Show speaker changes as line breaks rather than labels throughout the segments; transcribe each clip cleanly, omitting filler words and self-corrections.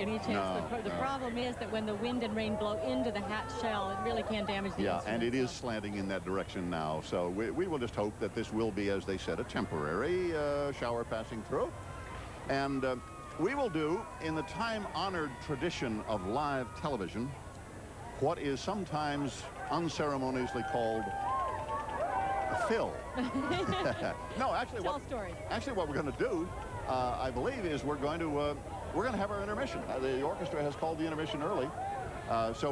any chance.
No,
The problem is that when the wind and rain blow into the hatch shell, it really can damage the instrument.
And it is slanting in that direction now. So we will just hope that this will be, as they said, a temporary shower passing through. And we will do, in the time-honored tradition of live television, what is sometimes unceremoniously called a fill. No, actually, what we're going to do, I believe, is we're going to have our intermission. The orchestra has called the intermission early, so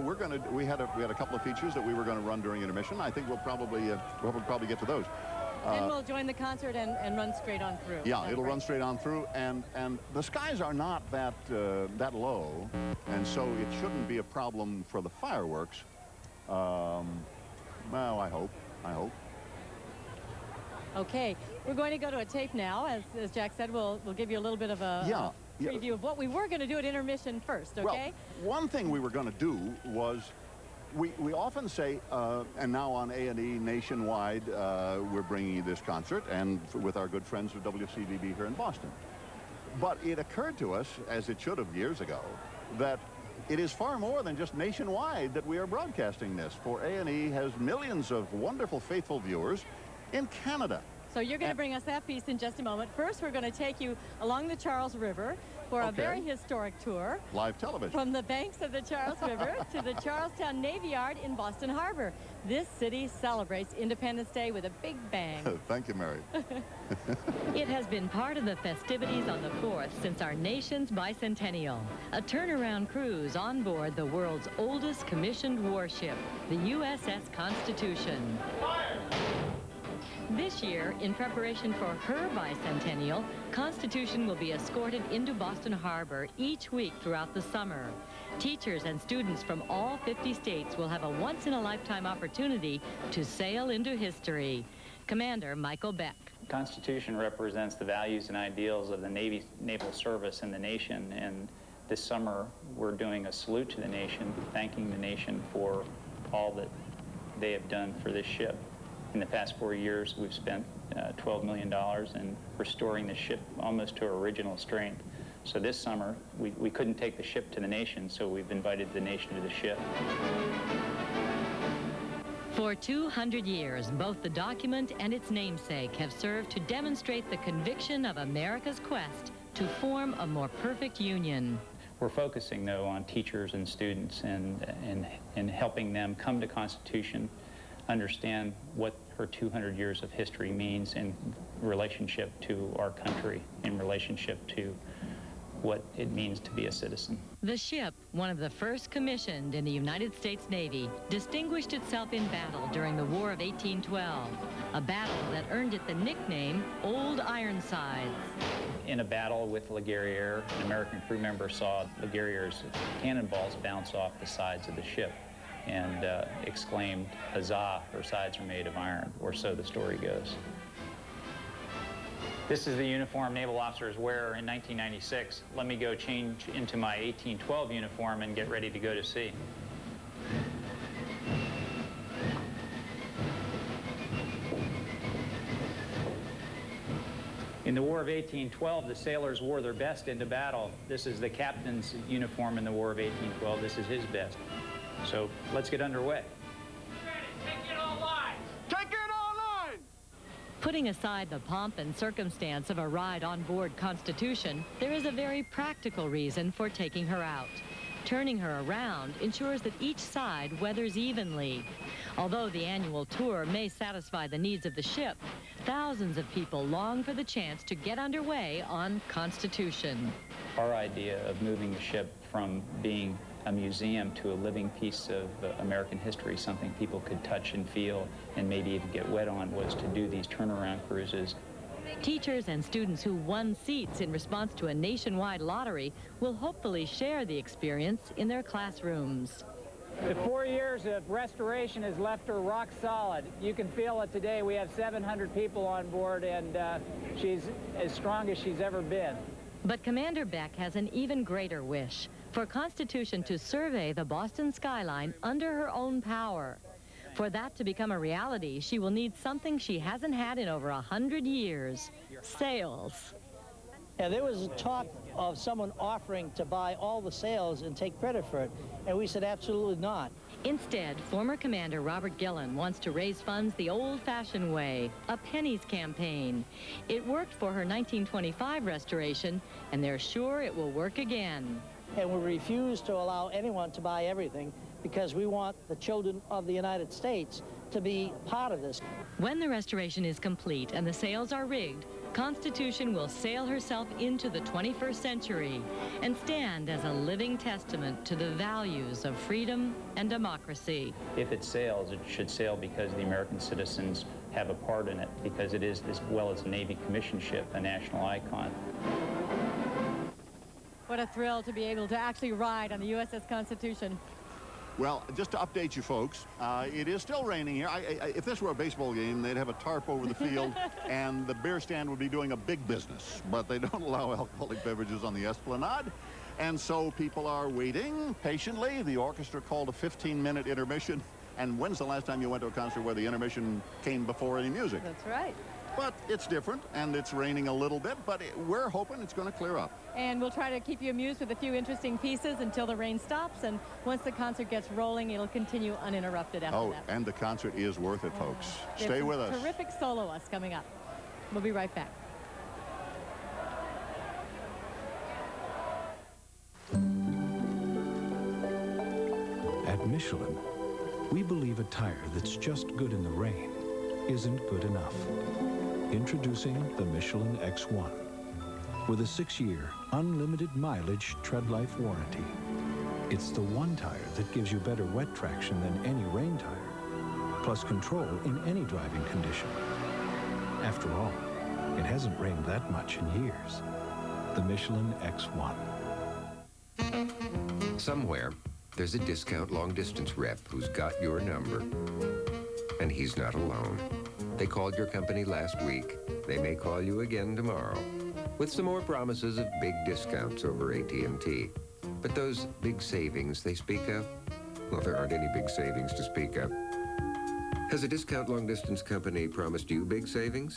we had a couple of features that we were going to run during intermission. I think we'll probably get to those.
Then we'll join the concert and run straight on through.
Yeah, it'll run straight on through, and the skies are not that low, and so it shouldn't be a problem for the fireworks. Well, I hope.
Okay, we're going to go to a tape now. As Jack said, we'll give you a little bit of a preview of what we were going to do at intermission first, okay?
Well, one thing we were going to do was, we often say, and now on A&E nationwide, we're bringing you this concert, and with our good friends of WCVB here in Boston. But it occurred to us, as it should have years ago, that it is far more than just nationwide that we are broadcasting this. For A&E has millions of wonderful, faithful viewers in Canada.
So you're going to bring us that piece in just a moment. First, we're going to take you along the Charles River for a very historic tour.
Live television.
From the banks of the Charles River to the Charlestown Navy Yard in Boston Harbor. This city celebrates Independence Day with a big bang.
Thank you, Mary.
It has been part of the festivities on the 4th since our nation's bicentennial. A turnaround cruise on board the world's oldest commissioned warship, the USS Constitution. This year, in preparation for her bicentennial, Constitution will be escorted into Boston Harbor each week throughout the summer. Teachers and students from all 50 states will have a once-in-a-lifetime opportunity to sail into history. Commander Michael Beck.
The Constitution represents the values and ideals of the naval service and the nation, and this summer we're doing a salute to the nation, thanking the nation for all that they have done for this ship. In the past 4 years, we've spent $12 million in restoring the ship almost to her original strength. So this summer, we couldn't take the ship to the nation, so we've invited the nation to the ship.
For 200 years, both the document and its namesake have served to demonstrate the conviction of America's quest to form a more perfect union.
We're focusing, though, on teachers and students and helping them come to Constitution, understand what her 200 years of history means in relationship to our country, in relationship to what it means to be a citizen.
The ship, one of the first commissioned in the United States Navy, distinguished itself in battle during the War of 1812, a battle that earned it the nickname Old Ironsides.
In a battle with La Guerrière, an American crew member saw La Guerrière's cannonballs bounce off the sides of the ship and exclaimed, "Huzzah, her sides are made of iron," or so the story goes. This is the uniform naval officers wear in 1996. Let me go change into my 1812 uniform and get ready to go to sea. In the War of 1812, the sailors wore their best into battle. This is the captain's uniform in the War of 1812. This is his best. So let's get underway.
Take it all line! Take it all line!
Putting aside the pomp and circumstance of a ride on board Constitution, there is a very practical reason for taking her out. Turning her around ensures that each side weathers evenly. Although the annual tour may satisfy the needs of the ship, thousands of people long for the chance to get underway on Constitution.
Our idea of moving the ship from being a museum to a living piece of American history, something people could touch and feel and maybe even get wet on, was to do these turnaround cruises.
Teachers and students who won seats in response to a nationwide lottery will hopefully share the experience in their classrooms.
The 4 years of restoration has left her rock solid. You can feel it today. We have 700 people on board, and she's as strong as she's ever been.
But Commander Beck has an even greater wish, for Constitution to survey the Boston skyline under her own power. For that to become a reality, she will need something she hasn't had in over 100 years: sails.
Yeah, there was talk of someone offering to buy all the sales and take credit for it. And we said, absolutely not.
Instead, former Commander Robert Gillen wants to raise funds the old-fashioned way, a pennies campaign. It worked for her 1925 restoration, and they're sure it will work again.
And we refuse to allow anyone to buy everything because we want the children of the United States to be part of this.
When the restoration is complete and the sales are rigged, Constitution will sail herself into the 21st century and stand as a living testament to the values of freedom and democracy.
If it sails, it should sail because the American citizens have a part in it, because it is, as well as a Navy commission ship, a national icon.
What a thrill to be able to actually ride on the USS Constitution.
Well, just to update you folks, it is still raining here. If this were a baseball game, they'd have a tarp over the field and the beer stand would be doing a big business. But they don't allow alcoholic beverages on the Esplanade. And so people are waiting patiently. The orchestra called a 15-minute intermission. And when's the last time you went to a concert where the intermission came before any music?
That's right.
But it's different, and it's raining a little bit, but we're hoping it's going to clear up.
And we'll try to keep you amused with a few interesting pieces until the rain stops, and once the concert gets rolling, it'll continue uninterrupted after that.
And the concert is worth it, folks.
There's
Stay with us.
Terrific soloists coming up. We'll be right back.
At Michelin, we believe a tire that's just good in the rain isn't good enough. Introducing the Michelin X1 with a 6-year unlimited mileage tread life warranty. It's the one tire that gives you better wet traction than any rain tire, plus control in any driving condition. After all, it hasn't rained that much in years. The Michelin X1.
Somewhere, there's a discount long-distance rep who's got your number. And he's not alone. They called your company last week. They may call you again tomorrow with some more promises of big discounts over AT&T. But those big savings they speak of, well, there aren't any big savings to speak of. Has a discount long-distance company promised you big savings?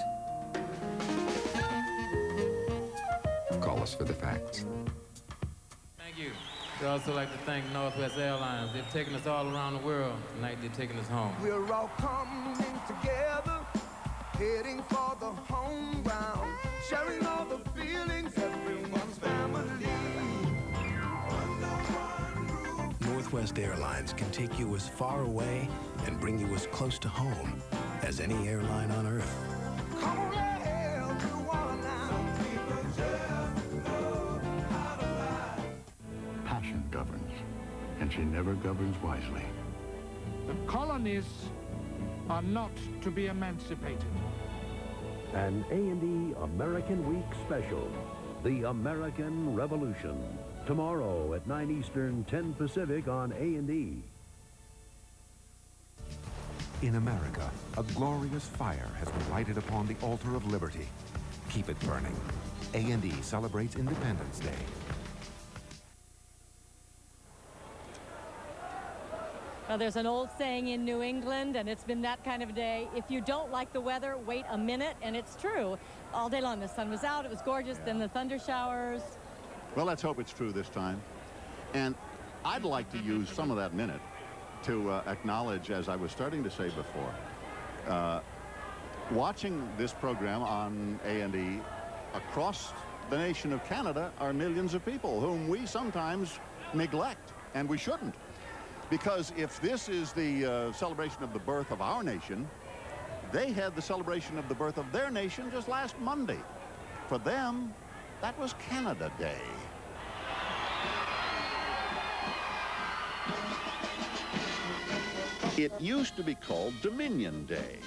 Call us for the facts.
Thank you. We'd also like to thank Northwest Airlines. They've taken us all around the world. Tonight they're taking us home.
We're all coming together, heading for the home ground, sharing all the feelings, everyone's family.
Northwest Airlines can take you as far away and bring you as close to home as any airline on Earth.
Come on, everyone now.
Passion governs, and she never governs wisely.
The colonies are not to be emancipated.
An A&E American Week special, The American Revolution. Tomorrow at 9 Eastern, 10 Pacific on A&E.
In America, a glorious fire has been lighted upon the altar of liberty. Keep it burning. A&E celebrates Independence Day.
Well, there's an old saying in New England, and it's been that kind of day. If you don't like the weather, wait a minute, and it's true. All day long, the sun was out, it was gorgeous, then the thunder showers.
Well, let's hope it's true this time. And I'd like to use some of that minute to acknowledge, as I was starting to say before, watching this program on A&E across the nation of Canada are millions of people whom we sometimes neglect, and we shouldn't. Because if this is the celebration of the birth of our nation, they had the celebration of the birth of their nation just last Monday. For them, that was Canada Day. It used to be called Dominion Day,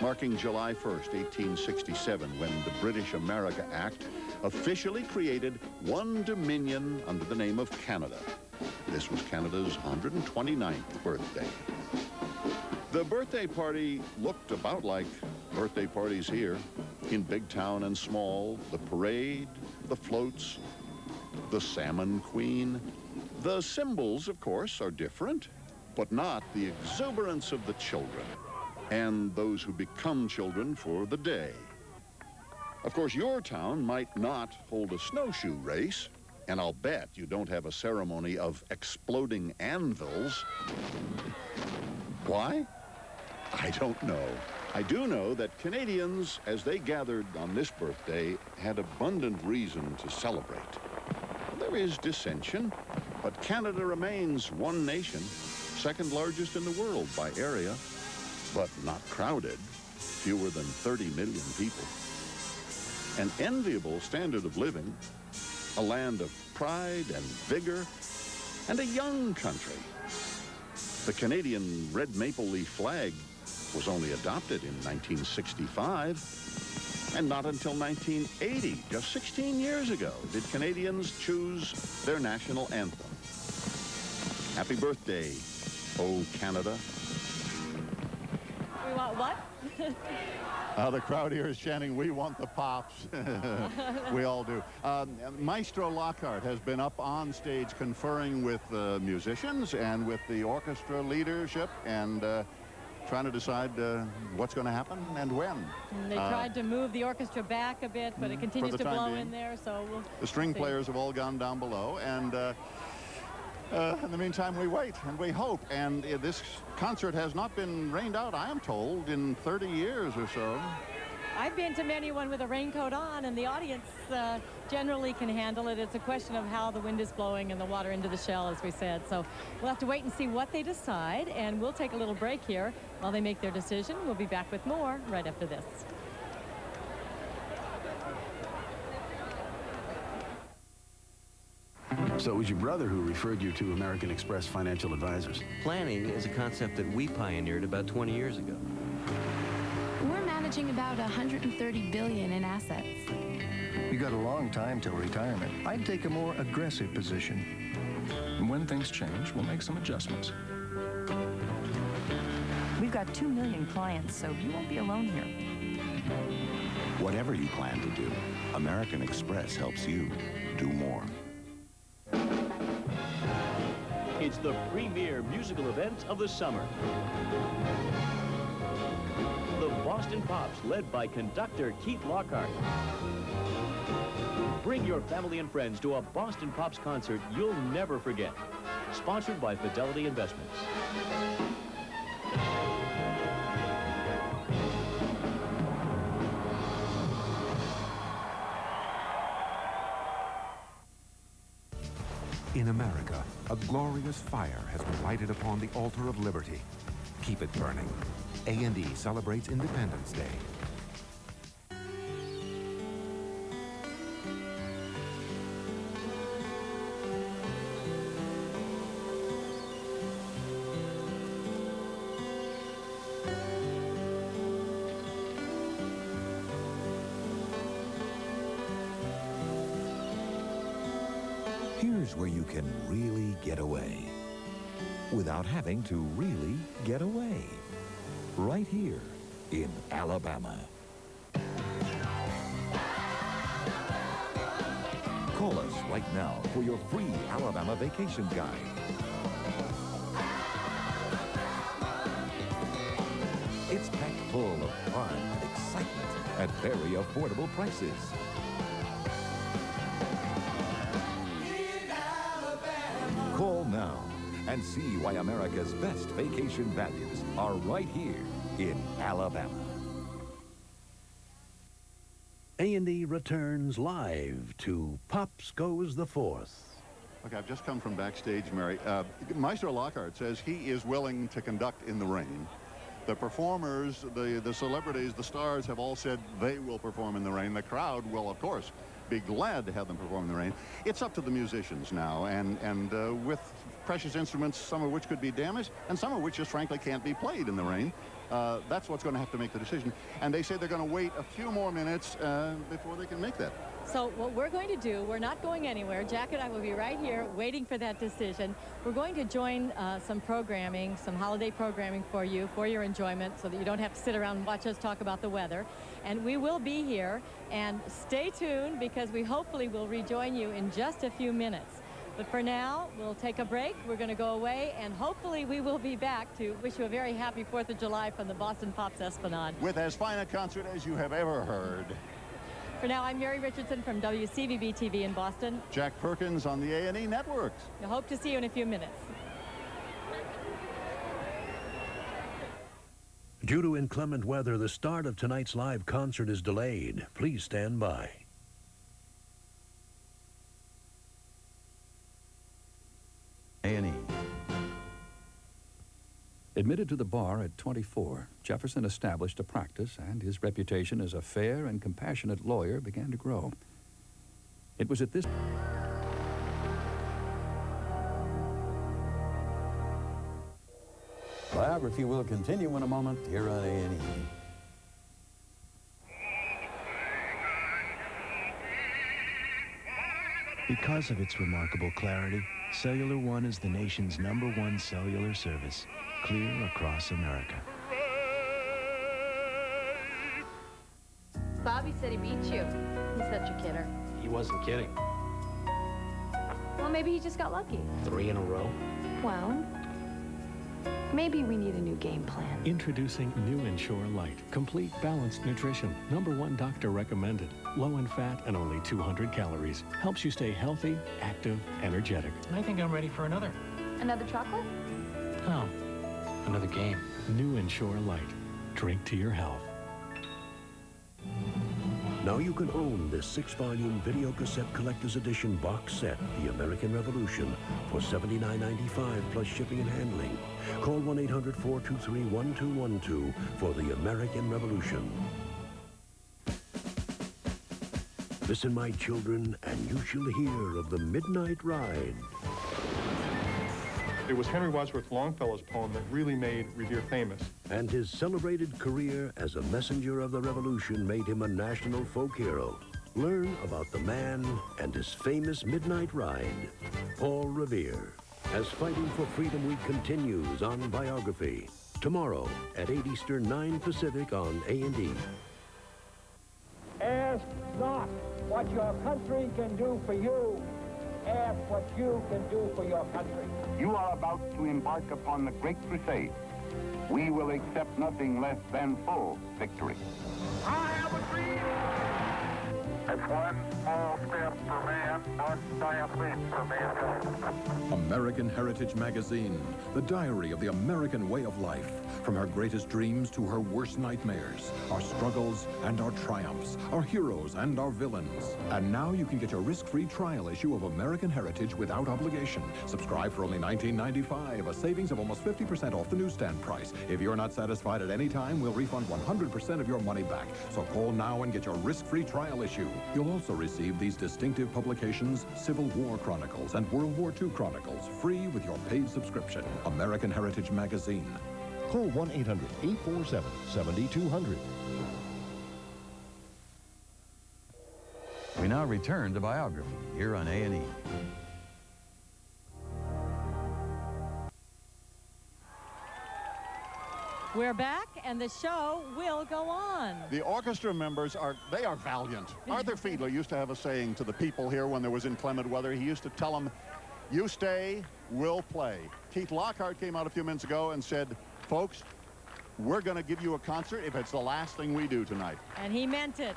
marking July 1st, 1867, when the British America Act officially created one Dominion under the name of Canada. This was Canada's 129th birthday. The birthday party looked about like birthday parties here, in big town and small. The parade, the floats, the Salmon Queen. The symbols, of course, are different, but not the exuberance of the children and those who become children for the day. Of course, your town might not hold a snowshoe race, And I'll bet you don't have a ceremony of exploding anvils. Why? I don't know. I do know that Canadians, as they gathered on this birthday, had abundant reason to celebrate. There is dissension, but Canada remains one nation, second largest in the world by area, but not crowded, fewer than 30 million people. An enviable standard of living, a land of pride and vigor, and a young country. The Canadian red maple leaf flag was only adopted in 1965, and not until 1980, just 16 years ago, did Canadians choose their national anthem. Happy birthday, oh Canada.
We want what?
The crowd here is chanting, "We want the Pops." We all do. Maestro Lockhart has been up on stage conferring with musicians and with the orchestra leadership and trying to decide what's going to happen and when.
And they tried to move the orchestra back a bit, but it continues to blow in there, so we'll
The string
see.
players have all gone down below, and in the meantime, we wait and we hope. And this concert has not been rained out, I am told, in 30 years or so.
I've been to many one with a raincoat on, and the audience generally can handle it. It's a question of how the wind is blowing and the water into the shell, as we said. So we'll have to wait and see what they decide, and we'll take a little break here while they make their decision. We'll be back with more right after this.
So it was your brother who referred you to American Express Financial Advisors.
Planning is a concept that we pioneered about 20 years ago.
We're managing about $130 billion in assets.
You got a long time till retirement. I'd take a more aggressive position.
And when things change, we'll make some adjustments.
We've got 2 million clients, so you won't be alone here.
Whatever you plan to do, American Express helps you do more.
It's the premier musical event of the summer. The Boston Pops, led by conductor Keith Lockhart. Bring your family and friends to a Boston Pops concert you'll never forget. Sponsored by Fidelity Investments.
In America, a glorious fire has been lighted upon the altar of liberty. Keep it burning. A&E celebrates Independence Day.
Here's where you can really get away without having to really get away. Right here in Alabama. Call us right now for your free Alabama vacation guide. It's packed full of fun and excitement at very affordable prices. Call now and see why America's best vacation values are right here in Alabama.
A&E returns live to Pops Goes the Fourth.
Okay, I've just come from backstage, Mary. Maestro Lockhart says he is willing to conduct in the rain. The performers, the celebrities, the stars have all said they will perform in the rain. The crowd will, of course, be glad to have them perform in the rain. It's up to the musicians now, and with precious instruments, some of which could be damaged, and some of which just frankly can't be played in the rain. That's what's going to have to make the decision. And they say they're going to wait a few more minutes before they can make that.
So what we're going to do, we're not going anywhere. Jack and I will be right here waiting for that decision. We're going to join some programming, some holiday programming for you, for your enjoyment, so that you don't have to sit around and watch us talk about the weather. And we will be here, and stay tuned, because we hopefully will rejoin you in just a few minutes. But for now, we'll take a break. We're going to go away, and hopefully we will be back to wish you a very happy 4th of July from the Boston Pops Esplanade.
With as fine a concert as you have ever heard.
For now, I'm Mary Richardson from WCVB-TV in Boston.
Jack Perkins on the A&E Networks.
I hope to see you in a few minutes.
Due to inclement weather, the start of tonight's live concert is delayed. Please stand by.
A&E. Admitted to the bar at 24, Jefferson established a practice, and his reputation as a fair and compassionate lawyer began to grow. It was at this...
Biography will continue in a moment here on A&E.
Because of its remarkable clarity, Cellular One is the nation's #1 cellular service, clear across America.
Bobby said he beat you. He's such a kidder.
He wasn't kidding.
Well, maybe he just got lucky.
3 in a row.
Well, maybe we need a new game plan.
Introducing New Ensure Light. Complete balanced nutrition. #1 doctor recommended. Low in fat and only 200 calories. Helps you stay healthy, active, energetic.
I think I'm ready for another.
Another chocolate?
Oh, another game.
New Ensure Light. Drink to your health.
Now you can own this 6-volume video cassette collector's edition box set, The American Revolution, for $79.95 plus shipping and handling. Call 1-800-423-1212 for The American Revolution. Listen, my children, and you shall hear of the Midnight Ride.
It was Henry Wadsworth Longfellow's poem that really made Revere famous.
And his celebrated career as a messenger of the revolution made him a national folk hero. Learn about the man and his famous Midnight Ride. Paul Revere, as Fighting for Freedom Week continues on Biography. Tomorrow at 8 Eastern, 9 Pacific on A&E.
Ask not what your country can do for you. Ask what you can do for your country.
You are about to embark upon the Great Crusade. We will accept nothing less than full victory.
I have a dream.
It's one small step for man, one giant leap for mankind.
American Heritage Magazine, the diary of the American way of life. From her greatest dreams to her worst nightmares, our struggles and our triumphs, our heroes and our villains. And now you can get your risk-free trial issue of American Heritage without obligation. Subscribe for only $19.95, a savings of almost 50% off the newsstand price. If you're not satisfied at any time, we'll refund 100% of your money back. So call now and get your risk-free trial issue. You'll also receive these distinctive publications, Civil War Chronicles and World War II Chronicles, free with your paid subscription. American Heritage Magazine.
Call 1-800-847-7200.
We now return to Biography here on A&E.
We're back, and the show will go on.
The orchestra members are valiant. Arthur Fiedler used to have a saying to the people here when there was inclement weather. He used to tell them, you stay, we'll play. Keith Lockhart came out a few minutes ago and said, folks, we're going to give you a concert if it's the last thing we do tonight.
And he meant it.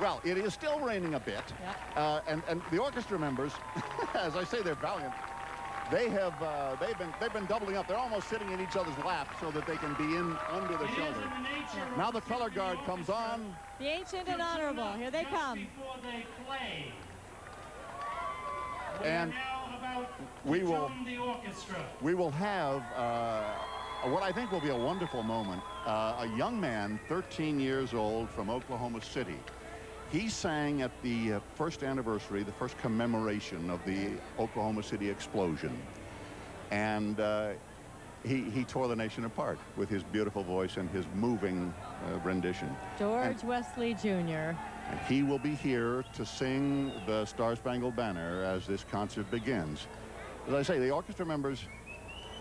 Well, it is still raining a bit.
Yep.
And the orchestra members, as I say, they're valiant. They've been doubling up. They're almost sitting in each other's lap so that they can be in under the shelter. Now the color guard comes on.
The ancient and honorable. Here they come.
Before they play.
And we will have what I think will be a wonderful moment. A young man, 13 years old, from Oklahoma City. He sang at the first anniversary, the first commemoration of the Oklahoma City explosion. And he tore the nation apart with his beautiful voice and his moving rendition.
George Wesley Jr.
And he will be here to sing the Star-Spangled Banner as this concert begins. As I say, the orchestra members...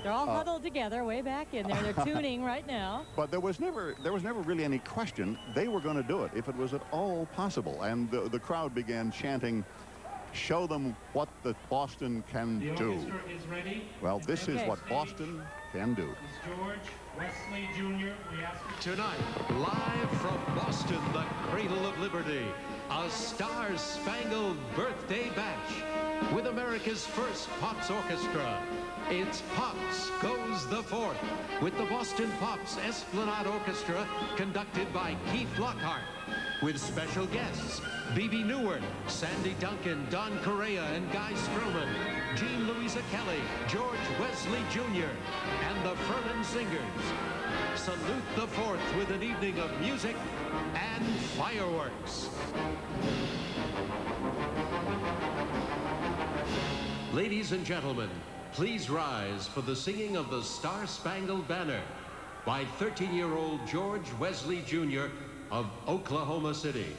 They're all huddled together way back in there. They're tuning right now.
But there was never really any question they were going to do it if it was at all possible. And the crowd began chanting, show them what the Boston can do.
The orchestra is ready.
Well, this is what Boston can do.
George Wesley Jr. We ask you
tonight, live from Boston, the cradle of liberty.
a star-spangled birthday bash with America's first Pops orchestra. It's Pops Goes the Fourth with the Boston Pops Esplanade Orchestra conducted by Keith Lockhart with special guests B.B. Neward, Sandy Duncan, Don Correa, and Guy Stroman, Jean Louisa Kelly, George Wesley Jr., and the Furman Singers. Salute the Fourth with an evening of music and fireworks. Ladies and gentlemen, please rise for the singing of the Star-Spangled Banner by 13-year-old George Wesley Jr. of Oklahoma City.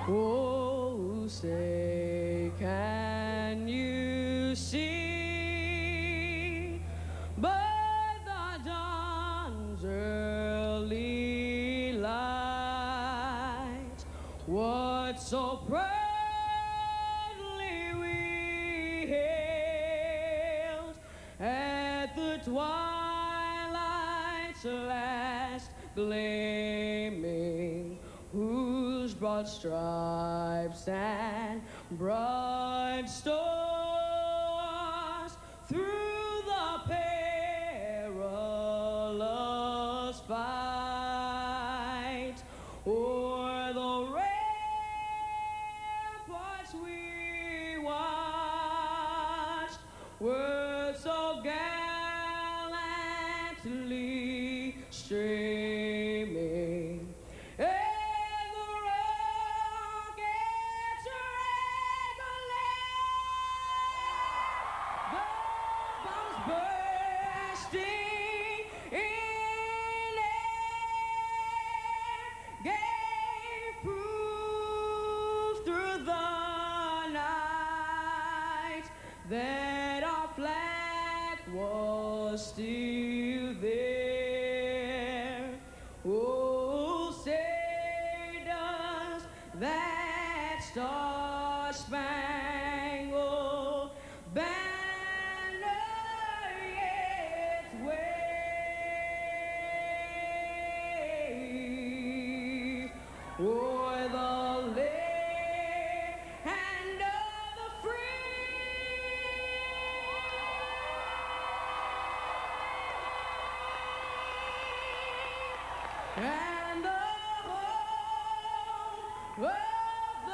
Oh, say, can you see by the dawn's early light what so proudly we hailed at the twilight's last gleaming, whose broad stripes and bright stars through the perilous fight o'er the ramparts we watched were so gallantly streaming. That our flag was still there. Oh, say does that star-spangled banner yet wave o'er the land of the free? And the home of the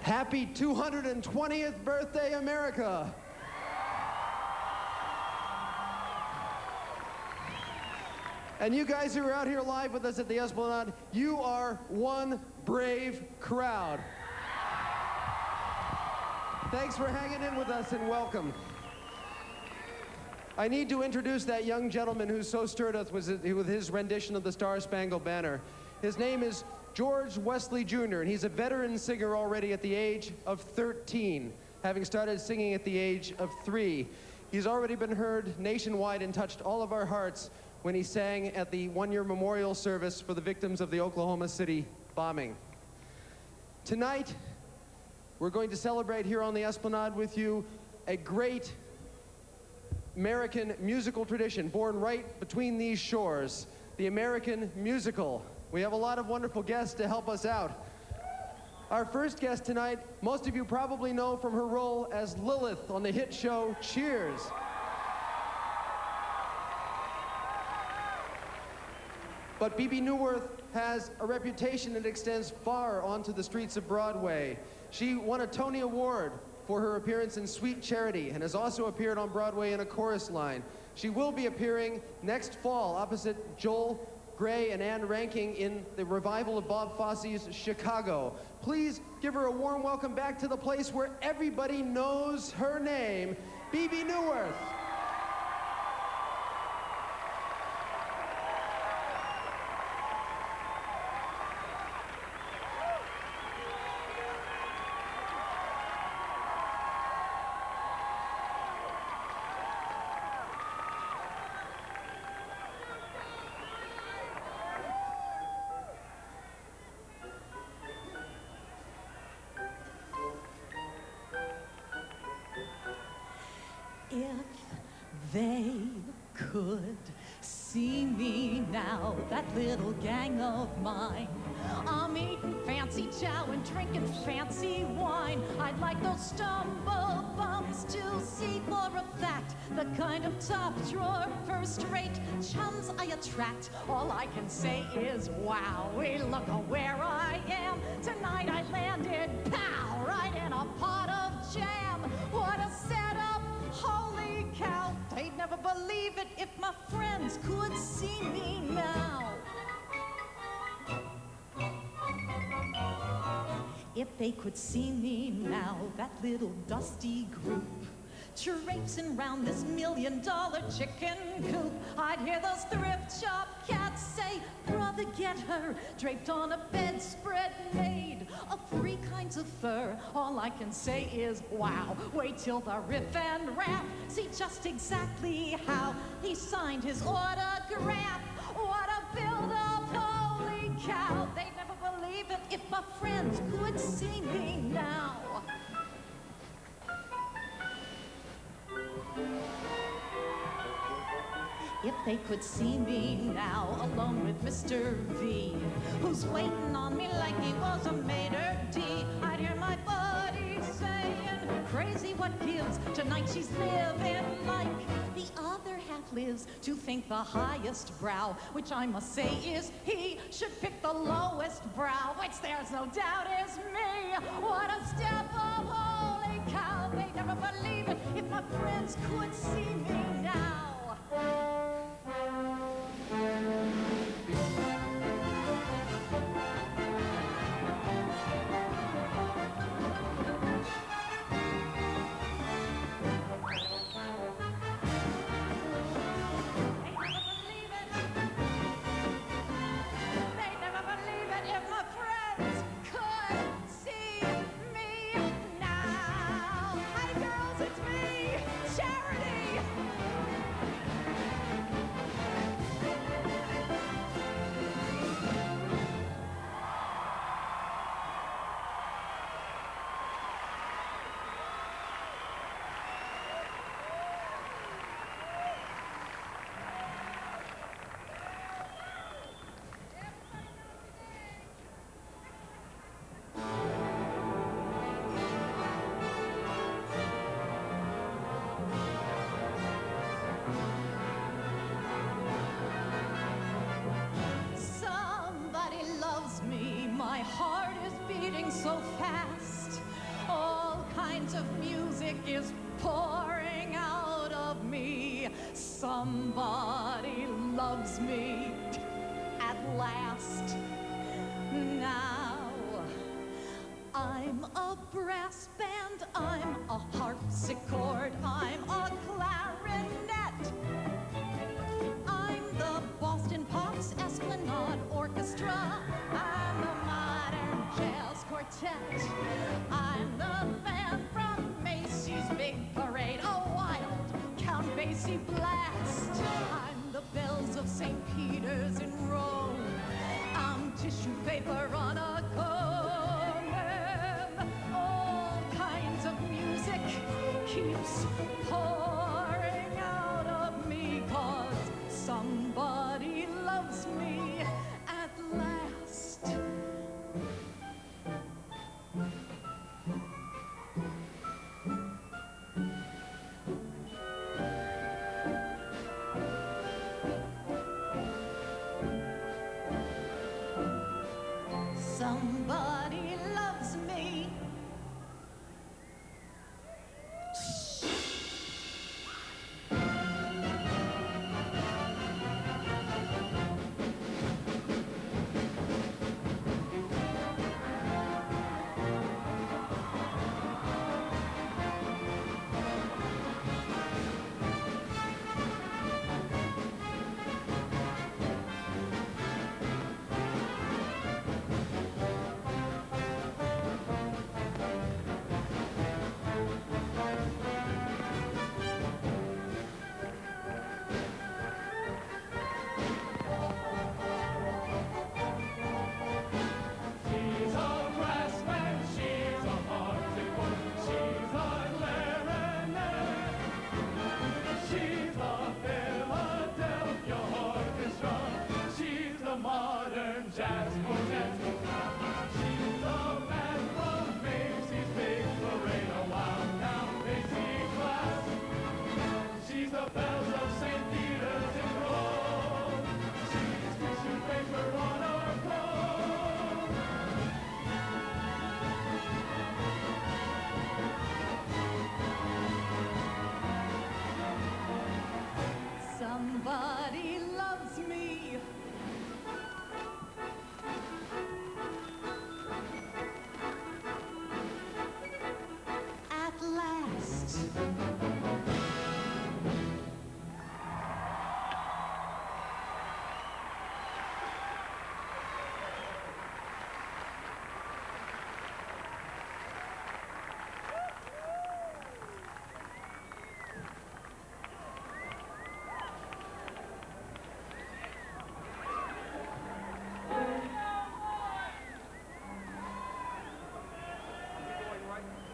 Happy 220th birthday, America. And you guys who are out here live with us at the Esplanade, you are one brave crowd. Thanks for hanging in with us and welcome. I need to introduce that young gentleman who so stirred us with his rendition of the Star-Spangled Banner. His name is George Wesley Jr., and he's a veteran singer already at the age of 13, having started singing at the age of 3. He's already been heard nationwide and touched all of our hearts when he sang at the one-year memorial service for the victims of the Oklahoma City bombing. Tonight, we're going to celebrate here on the Esplanade with you a great American musical tradition born right between these shores, the American musical. We have a lot of wonderful guests to help us out. Our first guest tonight, most of you probably know from her role as Lilith on the hit show Cheers. But Bebe Neuwirth has a reputation that extends far onto the streets of Broadway. She won a Tony Award for her appearance in Sweet Charity and has also appeared on Broadway in A Chorus Line. She will be appearing next fall opposite Joel Gray and Anne Ranking in the revival of Bob Fosse's Chicago. Please give her a warm welcome back to the place where everybody knows her name, Bebe Neuwirth.
If they could see me now, that little gang of mine, I'm eating fancy chow and drinking fancy wine. I'd like those stumble bums to see for a fact the kind of top drawer, first-rate chums I attract. All I can say is, wow, look where I am. Tonight I landed, pow, right in a pot of jam. What a setup! Holy cow, they'd never believe it if my friends could see me now. If they could see me now, that little dusty group traipsing round this $1 million chicken coop, I'd hear those thrift shop cats say, brother, get her, draped on a bedspread made of 3 kinds of fur. All I can say is, wow, wait till the riff and rap, see just exactly how he signed his autograph. What a build-up, holy cow, they'd never believe it if my friends could see me now. If they could see me now, alone with Mr. V, who's waiting on me like he was a maitre d', I'd hear my buddy saying, crazy what gives, tonight she's living like the other half lives, to think the highest brow, which I must say is he, should pick the lowest brow, which there's no doubt is me. What a step up, holy cow, they'd never believe it if my friends could see me now. so fast. kinds of music is pouring out of me. Somebody loves me at last. Now I'm a brass band, I'm a harpsichord, I'm a clarinet. I'm the Boston Pops Esplanade Orchestra, I'm the Modern Jazz Quartet. I'm the band from Macy's Big Parade, a wild Count Basie blast. I'm the bells of St. Peter's in Rome. I'm tissue paper on a common. All kinds of music keeps pouring out of me, 'cause somebody loves me at last. Somebody loves me.
She's a brass band, she's a harpsichord, she's a clarinet. She's the Philadelphia Orchestra, she's the Modern Jazz Quartet. She's the band from Macy's Big Parade, a wild Count Basie class. She's the bells of St. Peter's in Rome. She's tissue paper on our clothes.
Somebody loves me. At last.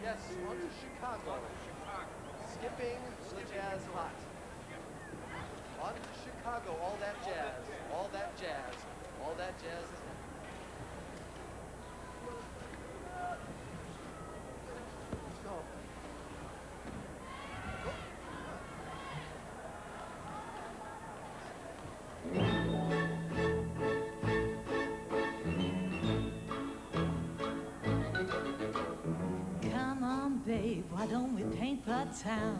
Yes, on to Chicago. Skipping the jazz hot. On to Chicago, all that jazz, all that jazz, all that jazz is hot. Let's go.
Come on, babe, why don't we paint the town?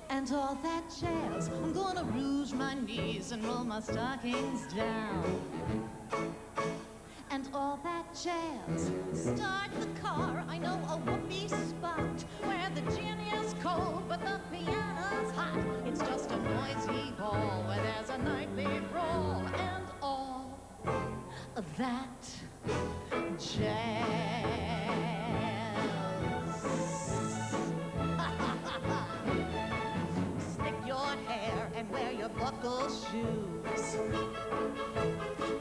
And all that jazz, I'm gonna rouge my knees and roll my stockings down. And all that jazz, start the car, I know a whoopee spot where the gin is cold but the piano's hot. It's just a noisy hall where there's a nightly brawl and all of that jazz. Slick your hair and wear your buckle shoes.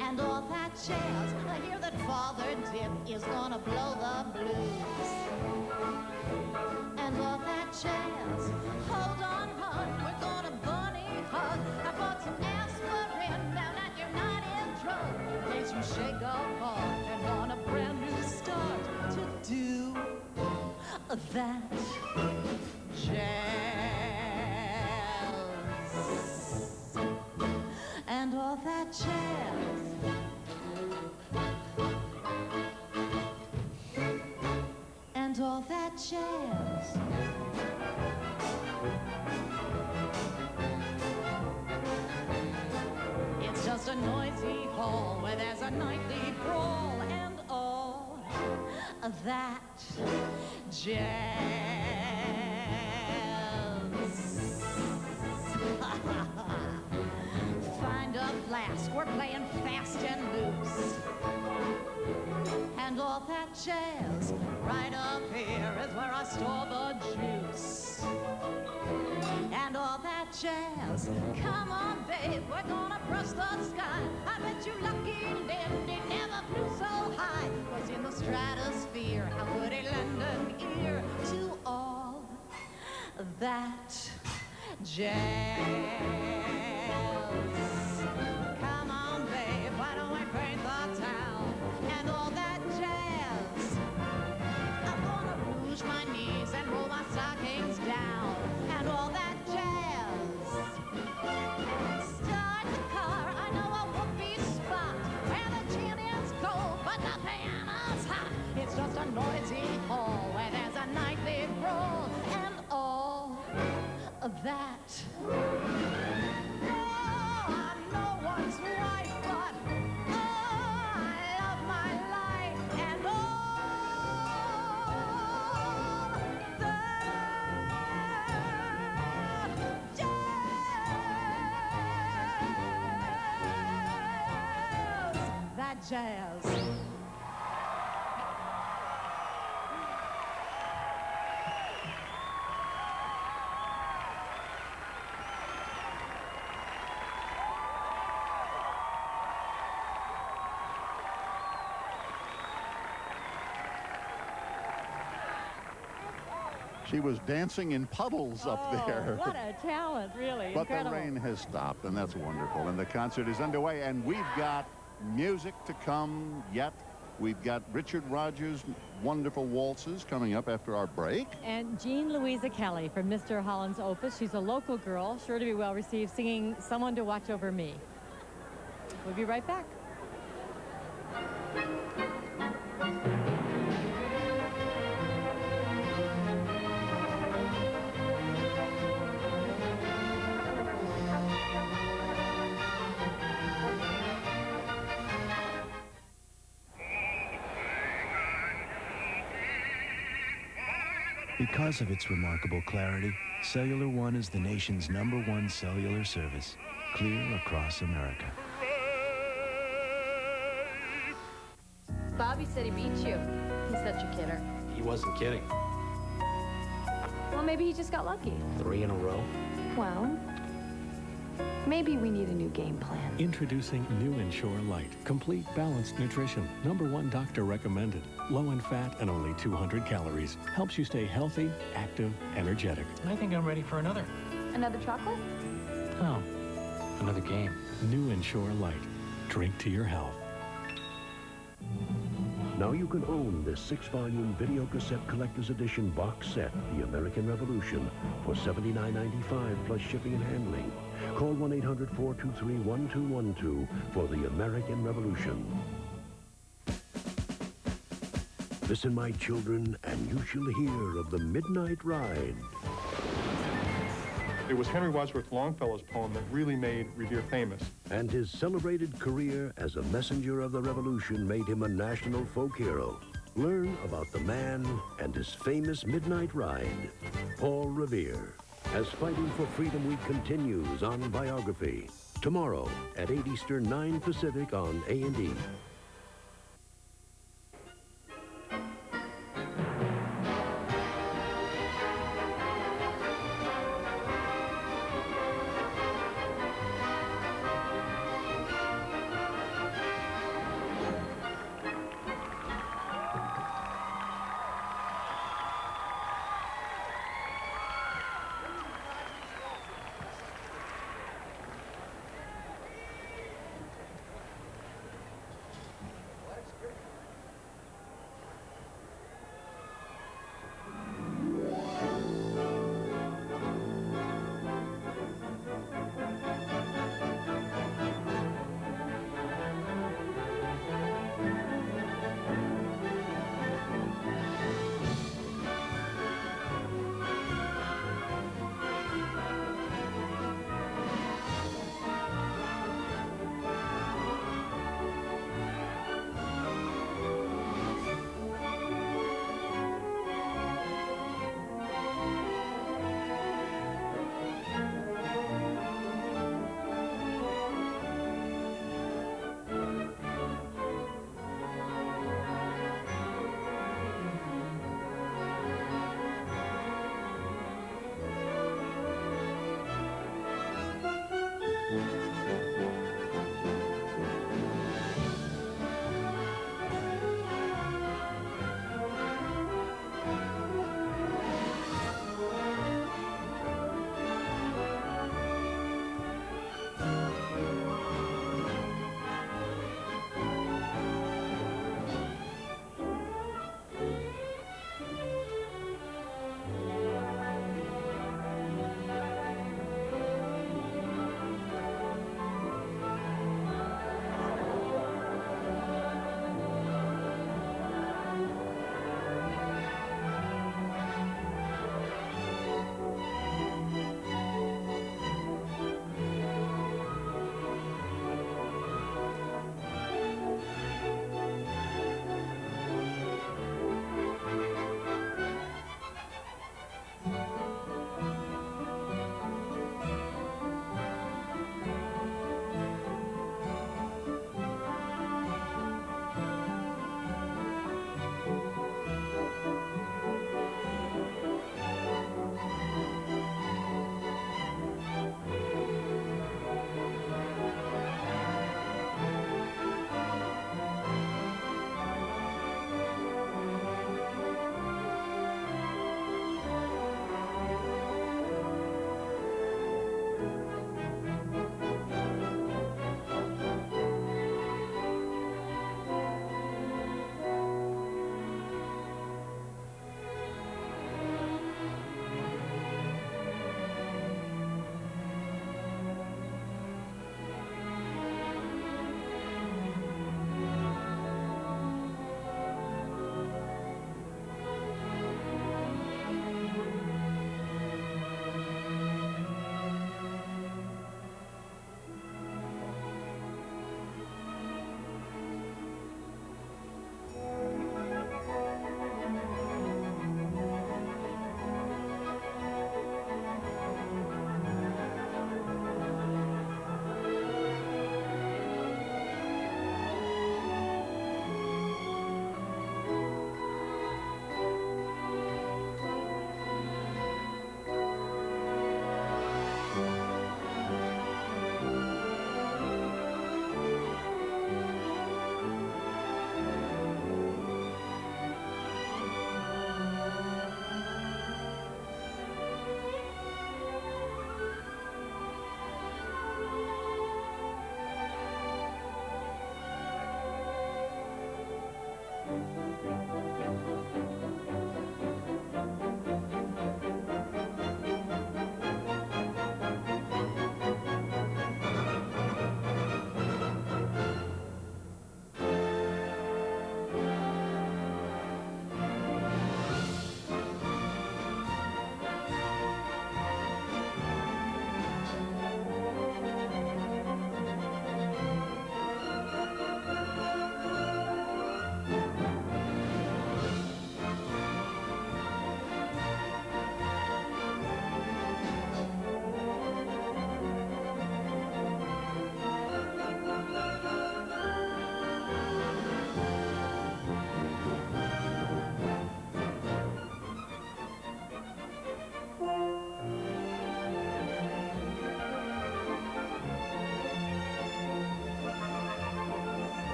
And all that jazz, I hear that Father Dip is gonna blow the blues. And all that jazz, hold on, hon, we're gonna bunny hug. I bought some aspirin down at United Drug in case you shake apart and want a brand new start to do that jazz. And all that jazz. And jazz. It's just a noisy hall where there's a nightly brawl and all that jazz. Find a flask, we're playing fast and loose. And all that jazz, right up here is where I store the juice. And all that jazz, come on babe, we're gonna brush the sky. I bet you lucky lived, he never flew so high. Was in the stratosphere, how could he lend an ear to all that jazz? Come on babe, why don't we paint the town? And all that jazz, I'm gonna rouge my knees and roll my stockings down. And all that jazz, start the car, I know a whoopee spot where the gin is cold but the piano's hot. It's just a noisy hall where there's a nightly brawl and all of that. Oh, I'm no one's wife, but oh, I love my life and all that jazz.
She was dancing in puddles up there.
What a talent, really.
But
Incredible.
the rain has stopped, and that's wonderful. And the concert is underway, and we've got music to come yet. We've got Richard Rogers' wonderful waltzes coming up after our break.
And Jean Louisa Kelly from Mr. Holland's Opus. She's a local girl, sure to be well received, singing Someone to Watch Over Me. We'll be right back.
Because of its remarkable clarity, Cellular One is the nation's #1 cellular service, clear across America.
Bobby said he beat you. He's such a kidder.
He wasn't kidding.
Well, maybe he just got lucky.
3 in a row.
Well, maybe we need a new game plan.
Introducing New Ensure Light. Complete balanced nutrition. #1 doctor recommended. Low in fat and only 200 calories. Helps you stay healthy, active, energetic.
I think I'm ready for another.
Another chocolate?
Oh, another game.
New Ensure Light. Drink to your health.
Now you can own this 6-volume video cassette collector's edition box set, The American Revolution, for $79.95 plus shipping and handling. Call 1-800-423-1212 for The American Revolution. Listen, my children, and you shall hear of the Midnight Ride.
It was Henry Wadsworth Longfellow's poem that really made Revere famous.
And his celebrated career as a messenger of the revolution made him a national folk hero. Learn about the man and his famous Midnight Ride. Paul Revere, as Fighting for Freedom Week continues on Biography. Tomorrow at 8 Eastern, 9 Pacific on A&E.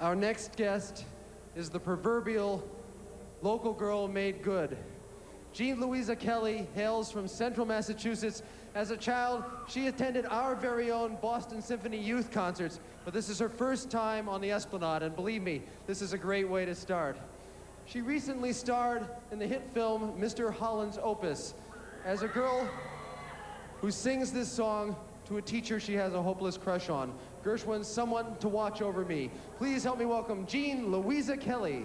Our next guest is the proverbial local girl made good. Jean Louisa Kelly hails from central Massachusetts. As a child, she attended our very own Boston Symphony youth concerts, but this is her first time on the Esplanade, and believe me, this is a great way to start. She recently starred in the hit film Mr. Holland's Opus as a girl who sings this song to a teacher she has a hopeless crush on. Gershwin's Someone to Watch Over Me. Please help me welcome Jean Louisa Kelly.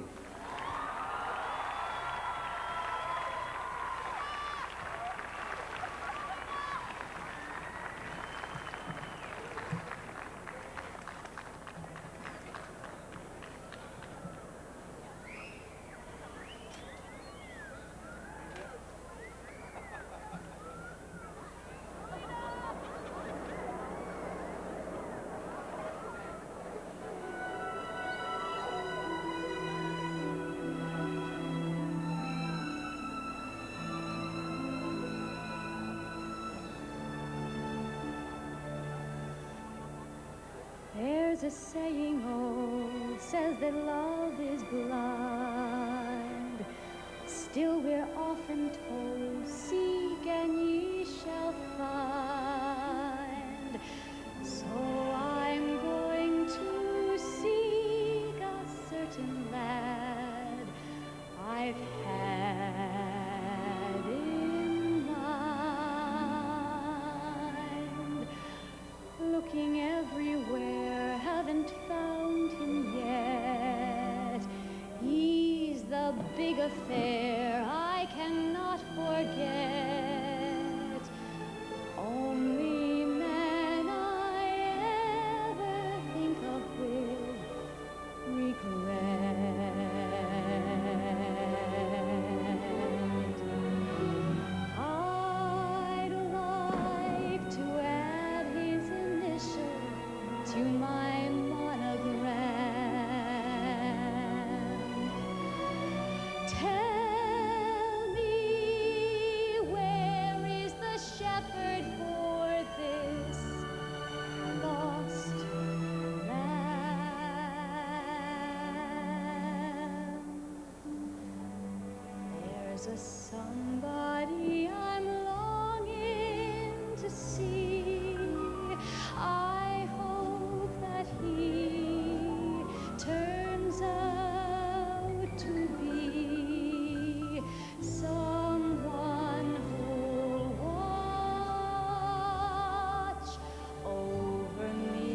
There's a saying old, says that love is blind. Still we're often told, seek and ye shall find. So I'm going to seek a certain lad I've had in mind. Looking everywhere, haven't found him yet. He's the big affair I cannot forget. Only man I ever think of with regret. I'd like to add his initial to my monogram. Tell me, where is the shepherd for this lost lamb? There's a somebody I'm longing to see. I hope that he turns out to be someone who'll watch over me.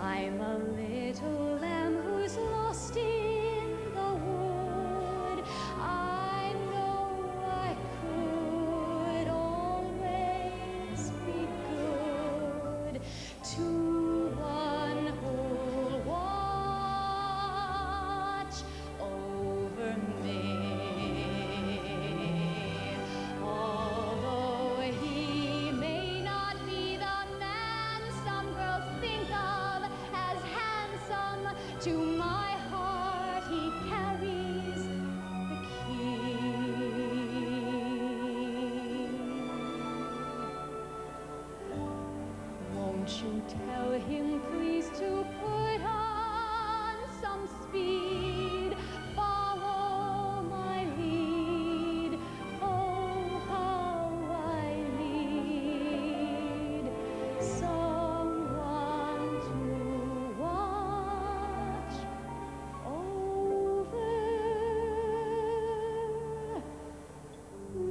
I'm a little lamb who's lost in the wood. I know I could always be good to one who'll watch over me. Although he may not be the man some girls think of as handsome, to my heart he carries the key. Won't you tell him please to put on some speed, follow my lead, oh how I need someone to watch over me.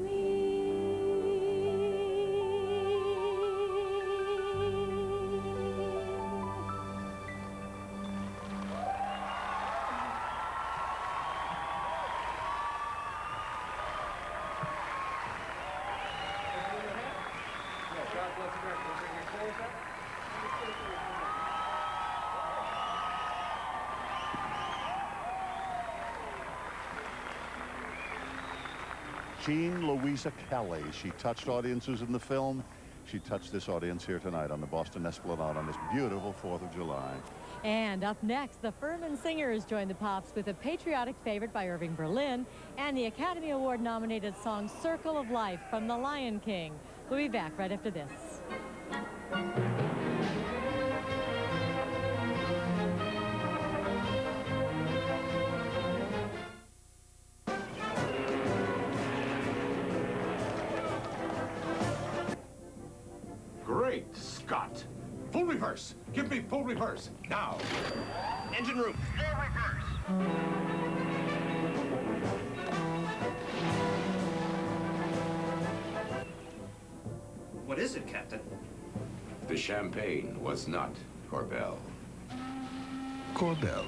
Jean Louisa Kelly. She touched audiences in the film. She touched this audience here tonight on the Boston Esplanade on this beautiful 4th of July.
And up next, the Furman Singers join the Pops with a patriotic favorite by Irving Berlin and the Academy Award-nominated song Circle of Life from The Lion King. We'll be back right after this.
Great Scott! Full reverse! Give me full reverse, now! Engine room, full reverse!
What is it, Captain?
The champagne was not Corbel.
Corbel,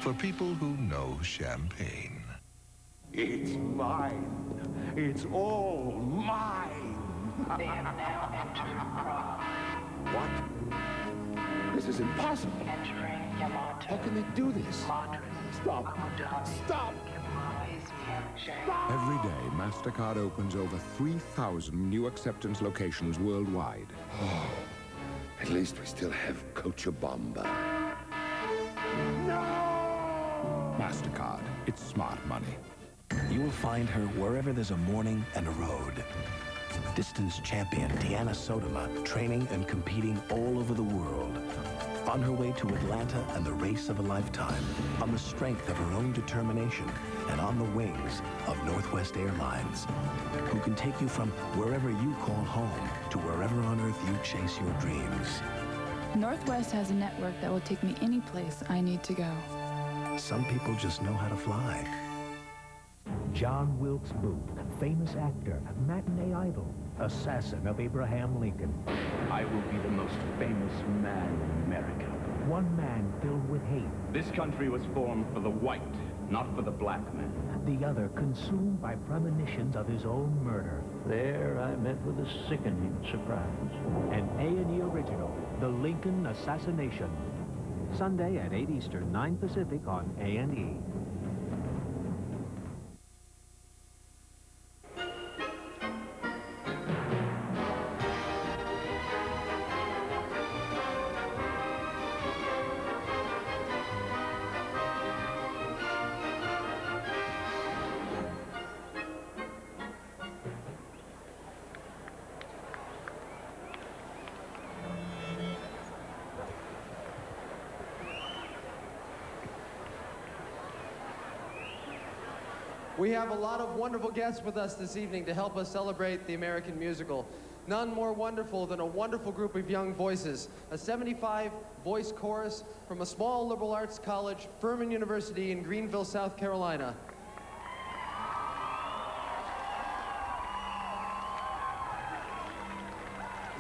for people who know champagne.
It's mine. It's all mine.
They have now entered
What? This is impossible. How can they do this? Stop. Stop.
Every day, MasterCard opens over 3,000 new acceptance locations worldwide.
Oh, at least we still have Cochabamba.
MasterCard, it's smart money.
You will find her wherever there's a morning and a road. Distance champion Deanna Sodoma, training and competing all over the world. On her way to Atlanta and the race of a lifetime, on the strength of her own determination, and on the wings of Northwest Airlines, who can take you from wherever you call home to wherever on earth you chase your dreams.
Northwest has a network that will take me any place I need to go.
Some people just know how to fly.
John Wilkes Booth, famous actor, matinee idol, assassin of Abraham Lincoln.
I will be the most famous man in America.
One man filled with hate.
This country was formed for the white, not for the black man.
The other consumed by premonitions of his own murder.
There I met with a sickening surprise.
An A&E original, The Lincoln Assassination. Sunday at 8 Eastern, 9 Pacific on A&E.
We have a lot of wonderful guests with us this evening to help us celebrate the American musical. None more wonderful than a wonderful group of young voices, a 75-voice chorus from a small liberal arts college, Furman University in Greenville, South Carolina.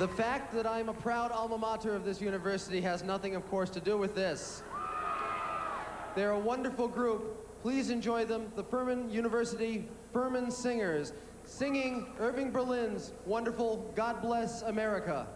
The fact that I'm a proud alma mater of this university has nothing, of course, to do with this. They're a wonderful group. Please enjoy them, the Furman University Furman Singers, singing Irving Berlin's wonderful God Bless America.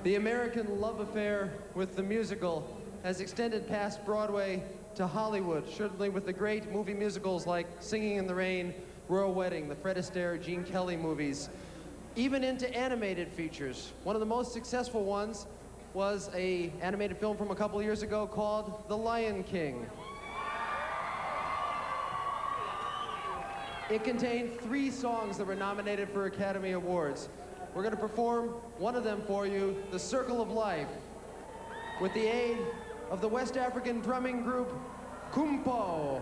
The American love affair with the musical has extended past Broadway to Hollywood, certainly with the great movie musicals like Singing in the Rain, Royal Wedding, the Fred Astaire, Gene Kelly movies, even into animated features. One of the most successful ones was an animated film from a couple years ago called The Lion King. It contained 3 songs that were nominated for Academy Awards. We're going to perform one of them for you, The Circle of Life, with the aid of the West African drumming group, Kumpo.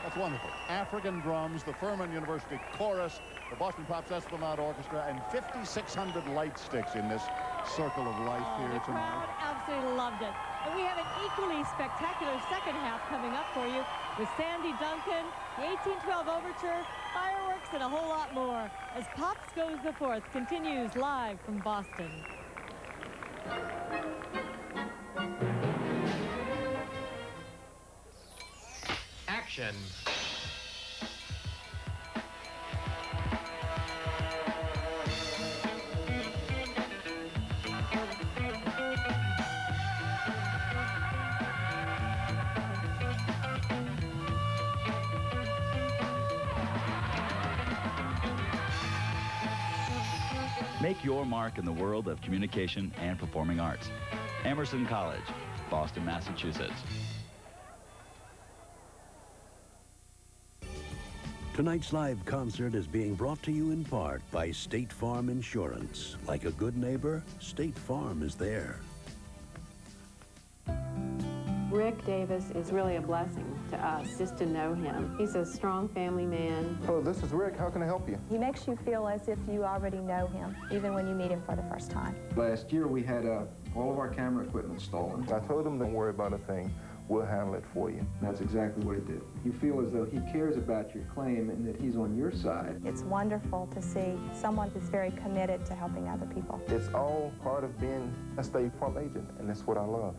That's wonderful. African drums, the Furman University Chorus, the Boston Pops Esplanade Orchestra, and 5,600 light sticks in this circle of life here
The
tonight.
crowd absolutely loved it. And we have an equally spectacular second half coming up for you with Sandy Duncan, the 1812 Overture, fireworks, and a whole lot more as Pops Goes the Fourth continues live from Boston.
Action.
Make your mark in the world of communication and performing arts. Emerson College, Boston, Massachusetts.
Tonight's live concert is being brought to you in part by State Farm Insurance. Like a good neighbor, State Farm is there.
Rick Davis is really a blessing to us just to know him. He's a strong family man.
Hello, this is Rick. How can I help you?
He makes you feel as if you already know him, even when you meet him for the first time.
Last year we had all of our camera equipment stolen.
I told him, don't worry about a thing. We'll handle it for you.
That's exactly what he did. You feel as though he cares about your claim and that he's on your side.
It's wonderful to see someone who's very committed to helping other people.
It's all part of being a State Farm agent, and that's what I love.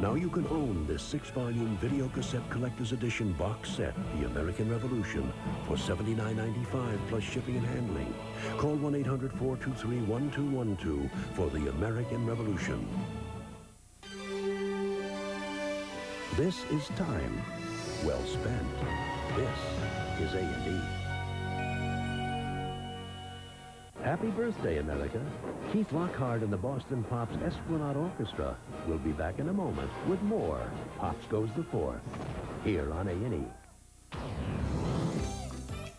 Now you can own this 6-volume video cassette collector's edition box set, The American Revolution, for $79.95 plus shipping and handling. Call 1-800-423-1212 for The American Revolution. This is time well spent. This is A&E. Happy birthday, America. Keith Lockhart and the Boston Pops Esplanade Orchestra will be back in a moment with more Pops Goes the Fourth here on A&E.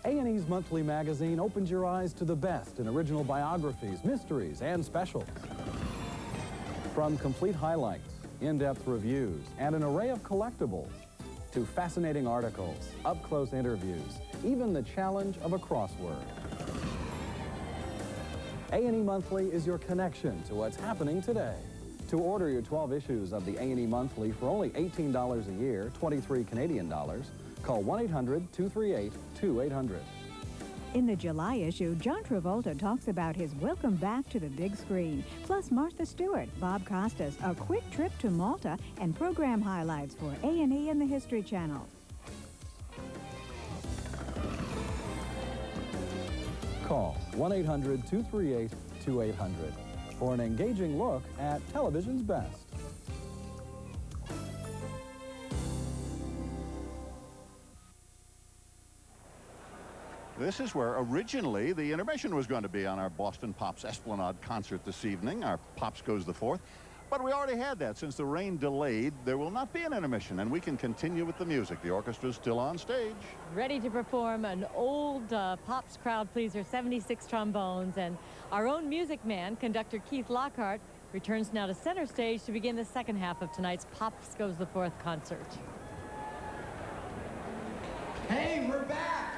A&E's monthly magazine opens your eyes to the best in original biographies, mysteries, and specials. From complete highlights, in-depth reviews, and an array of collectibles, to fascinating articles, up-close interviews, even the challenge of a crossword. A&E Monthly is your connection to what's happening today. To order your 12 issues of the A&E Monthly for only $18 a year, 23 Canadian dollars, call 1-800-238-2800.
In the July issue, John Travolta talks about his welcome back to the big screen, plus Martha Stewart, Bob Costas, a quick trip to Malta, and program highlights for A&E and the History Channel.
Call 1-800-238-2800 for an engaging look at television's best.
This is where originally the intermission was going to be on our Boston Pops Esplanade concert this evening, our Pops Goes the Fourth. But we already had that. Since the rain delayed, there will not be an intermission, and we can continue with the music. The orchestra's still on stage.
Ready to perform an old Pops crowd pleaser, 76 trombones, and our own music man, conductor Keith Lockhart, returns now to center stage to begin the second half of tonight's Pops Goes the Fourth concert.
Hey, we're back!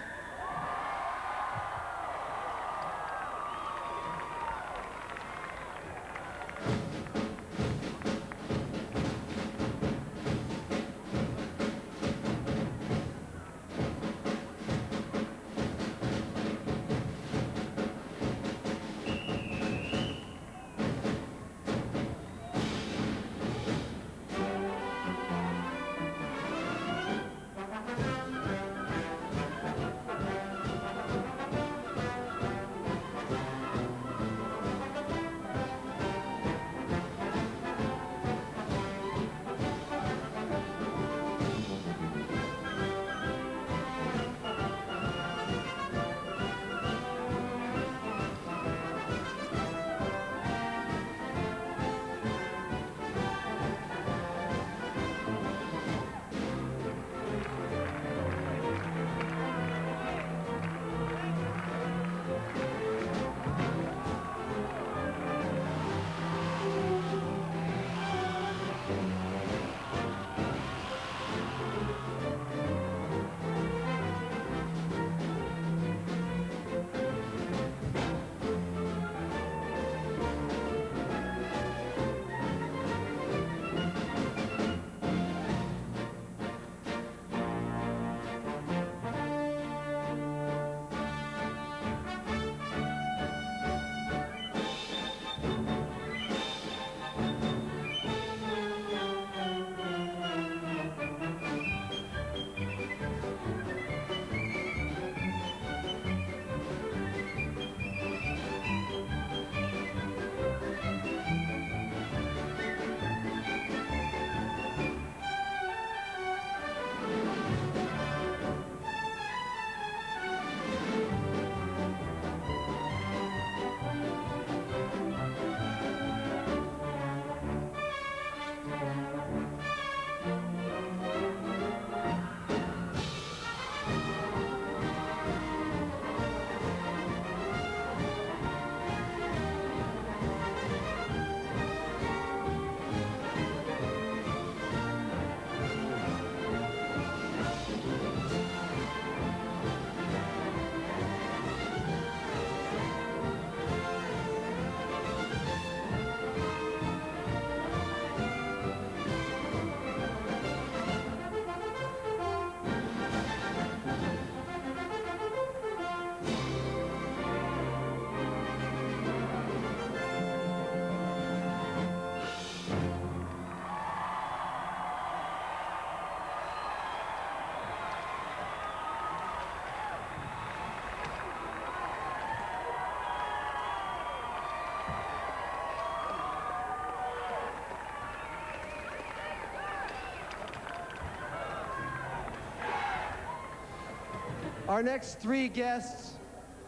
Our next three guests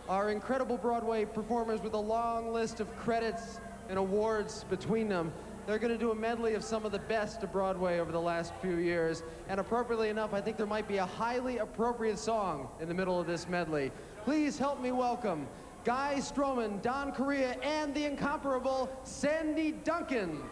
are incredible Broadway performers with a long list of credits and awards between them. They're going to do a medley of some of the best of Broadway over the last few years. And appropriately enough, I think there might be a highly appropriate song in the middle of this medley. Please help me welcome Guy Stroman, Don Correa, and the incomparable Sandy Duncan.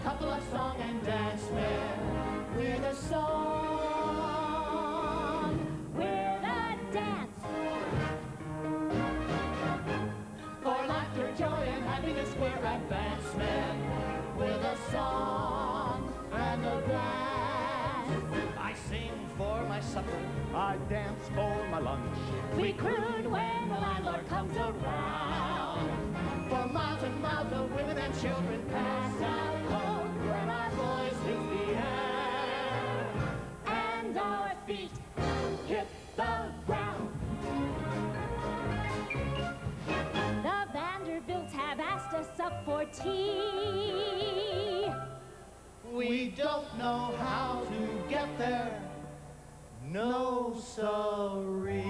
Couple of song and dance men with a song, with a dance, for laughter, joy, and happiness. We're advancement with a song and a dance.
I sing for my supper, I dance for my lunch.
We croon when the landlord comes around. For miles and miles of women and children pass out cold when our voice hits the air and our feet hit the ground. The Vanderbilts have asked us up for tea.
We don't know how to get there, no sorry.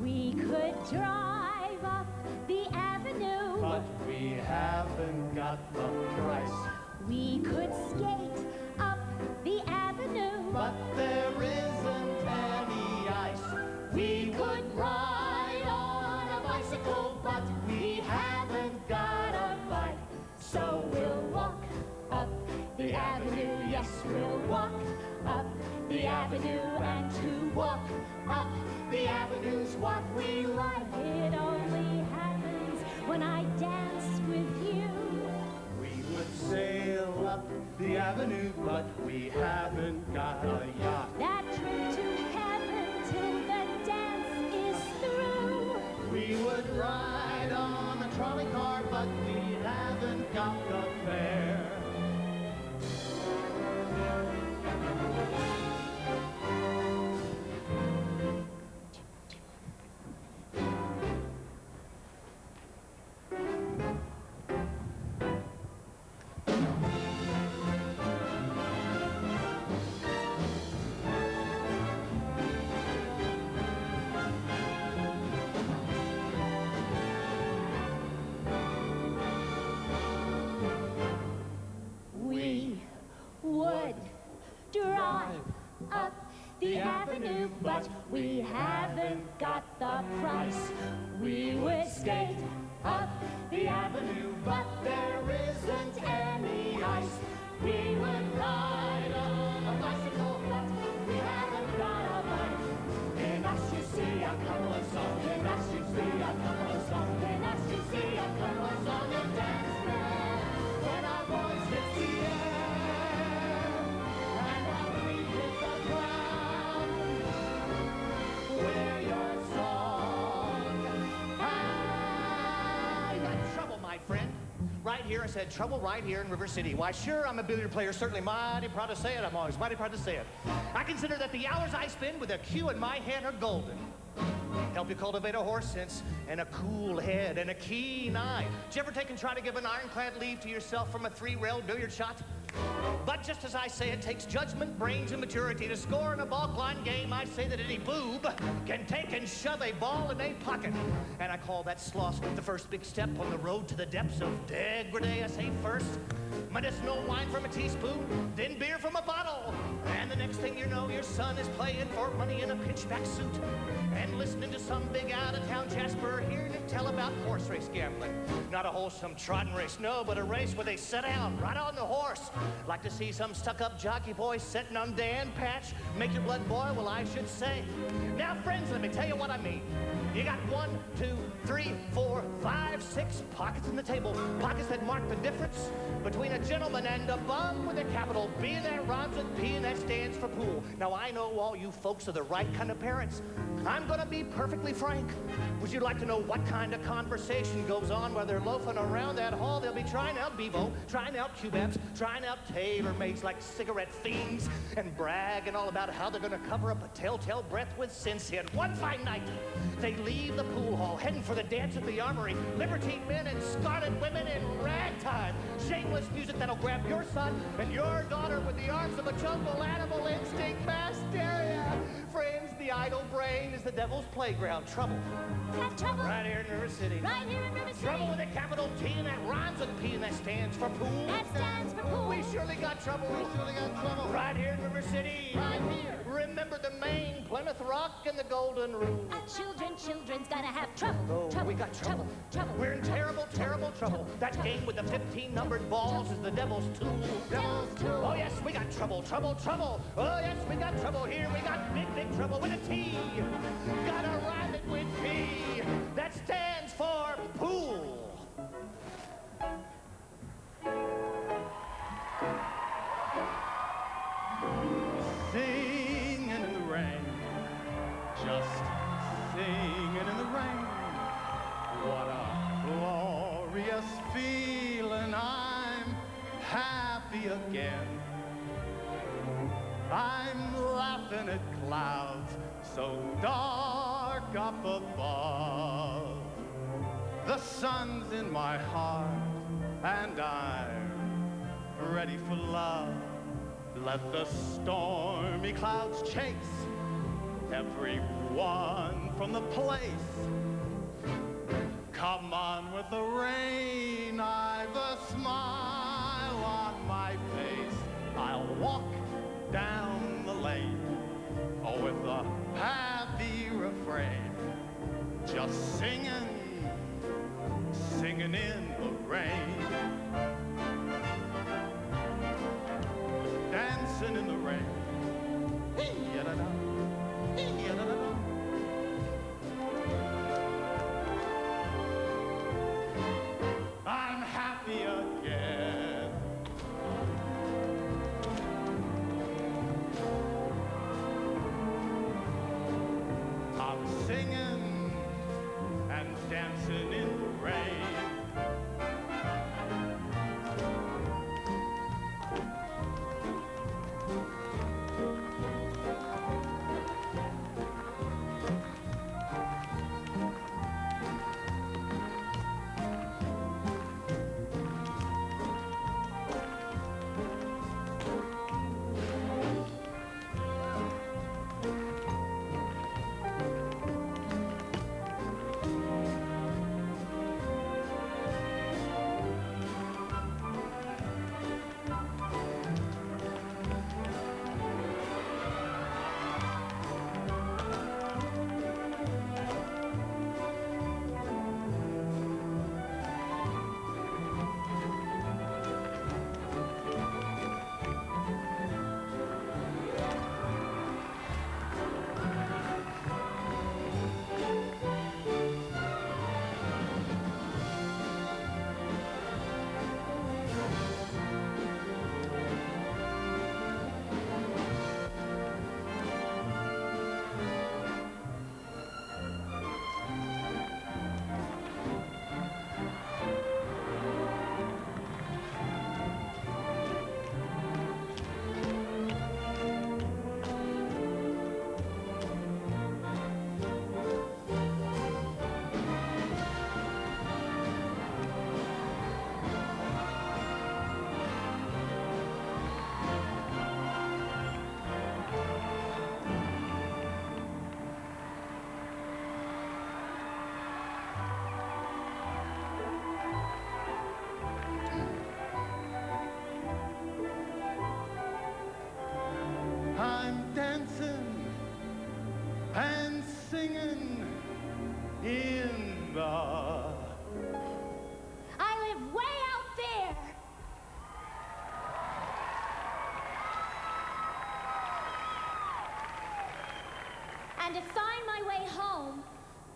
We could drive up the avenue,
but we haven't got the price.
We could skate up the avenue,
but there isn't any ice.
We could ride on a bicycle, but we haven't got a bike. So we'll walk up the avenue, yes, we'll walk up the avenue, and to walk up the avenue's what we like. It only happens when I dance with you.
We would sail up the avenue, but we haven't got a yacht.
That trip to heaven till the dance is through.
We would ride on a trolley car, but we haven't got the fare.
The avenue, but we haven't got the price. We would skate up the avenue, but there isn't any ice. We would ride on a bicycle, but we haven't got a bike. In us you see a couple of songs, in us you see a couple of songs, in us you see a couple of songs and dance men when our voice hits the air and our feet hit the ground. We're your song.
You got trouble, my friend. Right here, I said trouble right here in River City. Why, sure, I'm a billiard player, certainly mighty proud to say it. I'm always mighty proud to say it. I consider that the hours I spend with a cue in my hand are golden. Help you cultivate a horse sense and a cool head and a keen eye. Did you ever take and try to give an ironclad leave to yourself from a three-railed billiard shot? But just as I say it takes judgment, brains, and maturity to score in a ball-line game, I say that any boob can take and shove a ball in a pocket. And I call that sloss the first big step on the road to the depths of degradé. I say first, medicinal wine from a teaspoon, then beer from a bottle. And the next thing you know, your son is playing for money in a pinchback suit and listening to some big out-of-town Jasper hearing him tell about horse race gambling. Not a wholesome trotting race, no, but a race where they sit down right on the horse, like to to see some stuck-up jockey boy sitting on Dan Patch make your blood boil? Well, I should say. Now, friends, let me tell you what I mean. You got 1, 2, 3, 4, 5, 6 pockets in the table. Pockets that mark the difference between a gentleman and a bum with a capital B that rhymes with P and that stands for pool. Now, I know all you folks are the right kind of parents. I'm gonna be perfectly frank. Would you like to know what kind of conversation goes on while they're loafing around that hall? They'll be trying out Bevo, trying out Q-Baps, trying out tailor-mades like cigarette fiends, and bragging all about how they're gonna cover up a telltale breath with Sin-Sin. One fine night, they leave the pool hall, heading for the dance at the Armory. Libertine men and scarlet women in ragtime. Shameless music that'll grab your son and your daughter with the arms of a jungle animal instinct mass hysteria. Friends, the idle brain is the devil's playground. Trouble.
Have trouble?
Right here in River City.
Right here in River City.
Trouble with a capital T and that rhymes with P and that stands for pool.
That stands for pool.
We surely got trouble. We surely got trouble. Right here in River City.
Right here.
Remember the Maine, Plymouth Rock, and the Golden Rule.
Children's gotta have trouble.
Oh,
trouble.
We got trouble.
Trouble.
We're in terrible, terrible trouble. That game with the 15 numbered balls is the devil's tool.
Devil's tool.
Oh, yes, we got trouble, trouble, trouble. Oh, yes, we got trouble here. We got big, big trouble with a T. Gotta rhyme it with P. That stands for pool.
Singing in the rain, just singing in the rain. What a glorious feeling, I'm happy again. I'm laughing at clouds so dark up above. The sun's in my heart and I'm ready for love. Let the stormy clouds chase everyone from the place. Come on with the rain, I've a smile on my face. I'll walk down the lane with a happy refrain, just singing, singing in the rain. Dancing in the rain. Yada-da, yada-da-da. I'm happy again. I'm singing and dancing in the rain.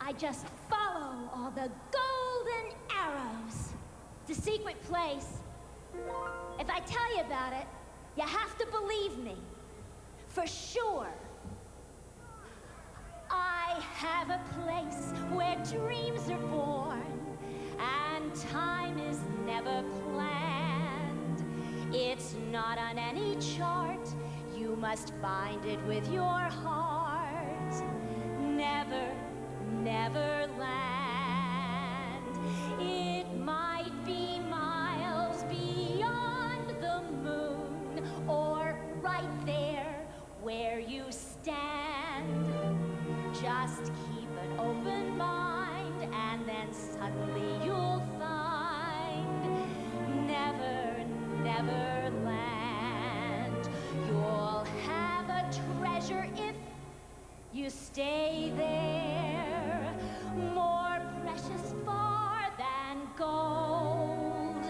I just follow all the golden arrows. It's a secret place. If I tell you about it, you have to believe me. For sure. I have a place where dreams are born and time is never planned. It's not on any chart. You must find it with your heart. Never, never land. It might be miles beyond the moon or right there where you stand. Just keep an open mind and then suddenly you'll find never, never land. You'll have a treasure if you stay there, more precious far than gold.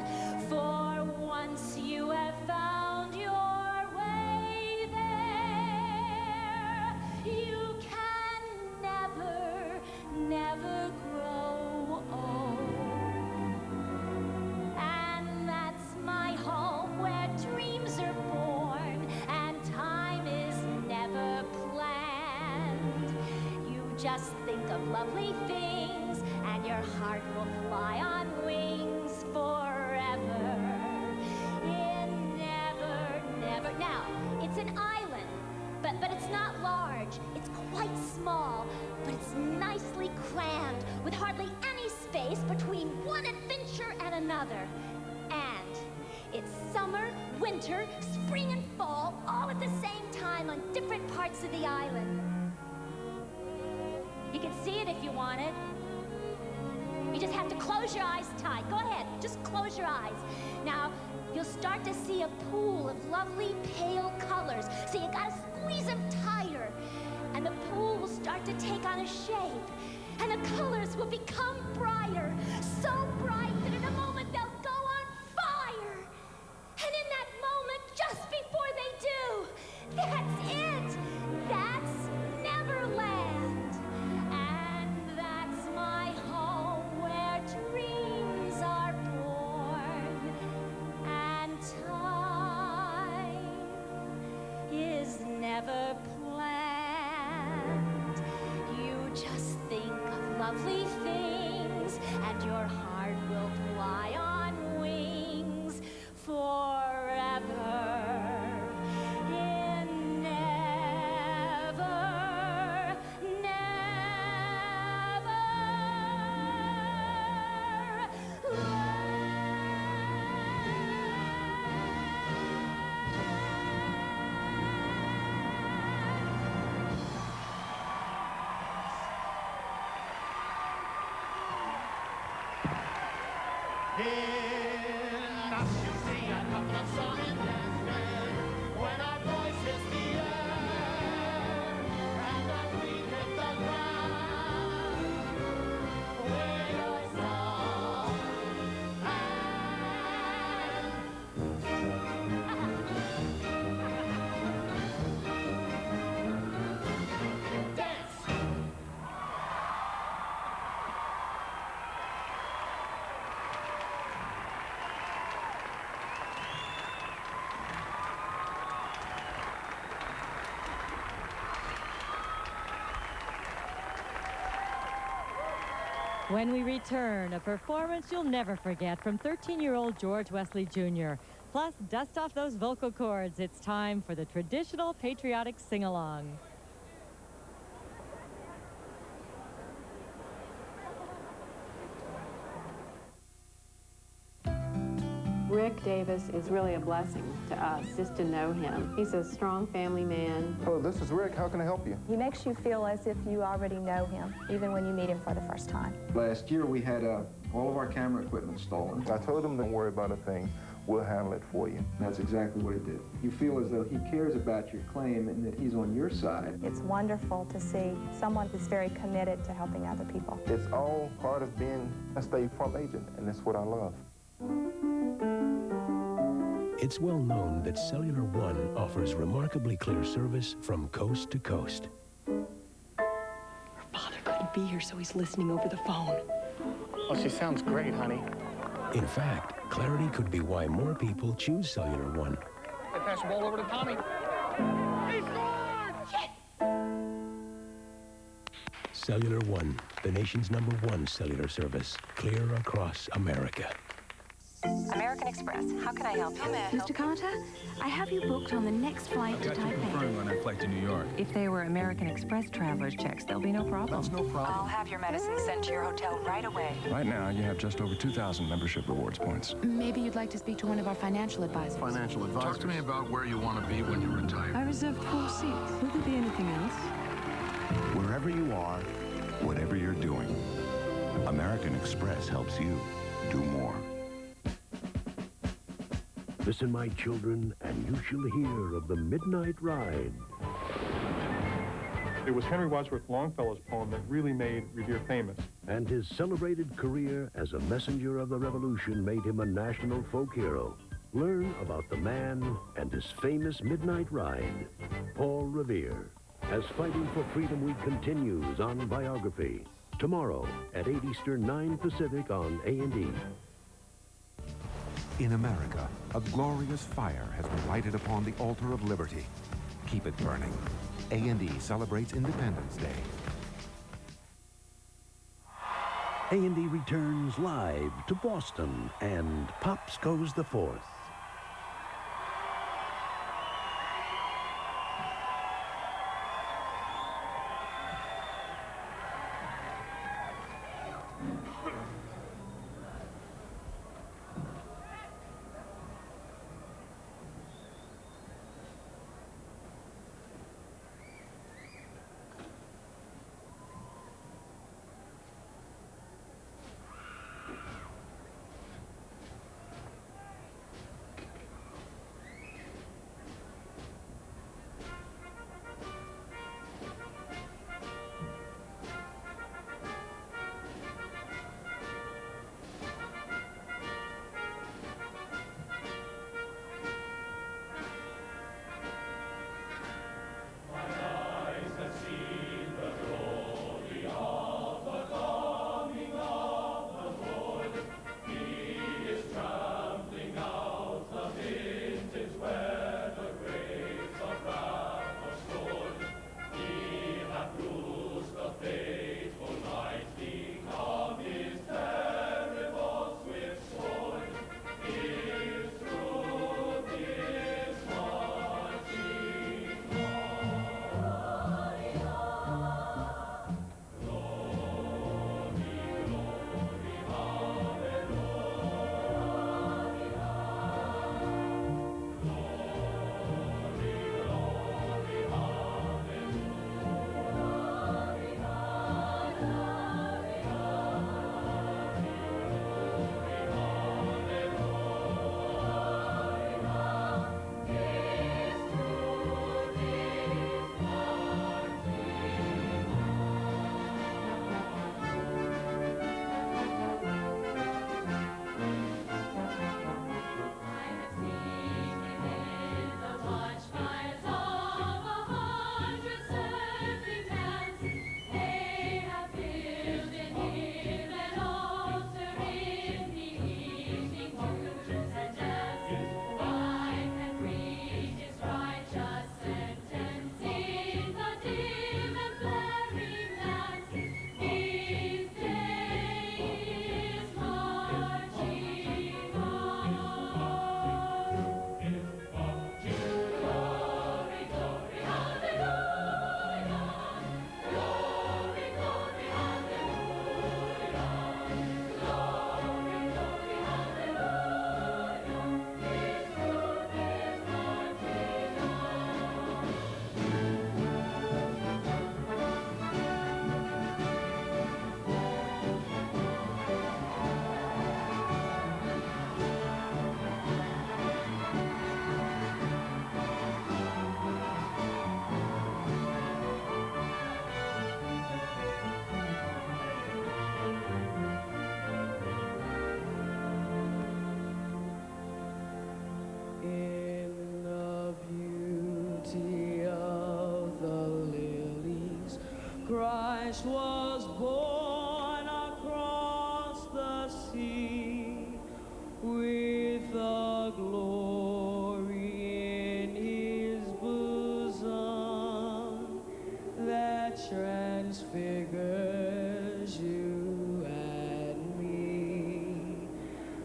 For once you have found your way there, you can never, never grow old. And that's my home where dreams are born and time is never planned. You just think of lovely things and your heart will fly on wings forever. In never, never. Now, it's an island, but it's not large. It's quite small, but it's nicely crammed with hardly any space between one adventure and another. And it's summer, winter, spring, and fall all at the same time on different parts of the island. You can see it if you want it. You just have to close your eyes tight. Go ahead, just close your eyes. Now, you'll start to see a pool of lovely pale colors. So you gotta squeeze them tighter. And the pool will start to take on a shape. And the colors will become brighter. So bright that in a moment they'll go on fire. And in that moment, just before they do, that's it. That's Neverland. And that's my home where dreams are born. And time is never planned. You just think of lovely things and your heart will fly on wings forever. In never,
when our voice hits the air and our feet hit the ground, we're your song and dance.
When we return, a performance you'll never forget from 13-year-old George Wesley Jr. Plus, dust off those vocal cords. It's time for the traditional patriotic sing-along.
Rick Davis is really a blessing to us just to know him. He's a strong family man.
Hello, this is Rick. How can I help you?
He makes you feel as if you already know him, even when you meet him for the first time.
Last year we had all of our camera equipment stolen. I told him, don't worry about a thing. We'll handle it for you. That's exactly what he did. You feel as though he cares about your claim and that he's on your side.
It's wonderful to see someone who's very committed to helping other people.
It's all part of being a State Farm agent, and that's what I love.
It's well known that Cellular One offers remarkably clear service from coast to coast.
Her father couldn't
be here, so he's listening over the phone.
Well, she sounds great, honey.
In fact, clarity could be why more people choose Cellular One.
Hey, pass the ball over to Tommy. He scored!
Cellular One, the nation's #1 cellular service, clear across America.
American Express, how can I help you?
Mr. Carter, I have you booked on the next flight to Taipei.
Confirmed on that flight to New York.
If they were American Express traveler's checks, there'll be no problem.
That's no problem.
I'll have your medicine sent to your hotel right away.
Right now, you have just over 2,000 membership rewards points.
Maybe you'd like to speak to one of our financial advisors.
Financial advisors? Talk to me about where you want to be when you retire.
I reserved 4 seats. Will there be anything else?
Wherever you are, whatever you're doing, American Express helps you do more.
Listen, my children, and you shall hear of the midnight ride.
It was Henry Wadsworth Longfellow's poem that really made Revere famous.
And his celebrated career as a messenger of the revolution made him a national folk hero. Learn about the man and his famous midnight ride, Paul Revere, as Fighting for Freedom Week continues on Biography. Tomorrow at 8 Eastern, 9 Pacific on A&E.
In America, a glorious fire has been lighted upon the altar of liberty. Keep it burning. A&E celebrates Independence Day.
A&E returns live to Boston, and Pops Goes the Fourth.
Christ was born.
liberty with the glory in his bosom that transfigures you and me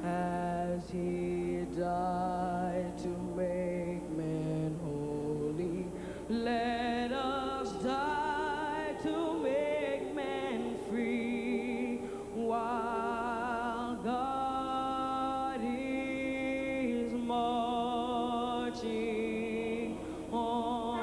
as he died to make men holy. Let us die to make men free while God is marching on.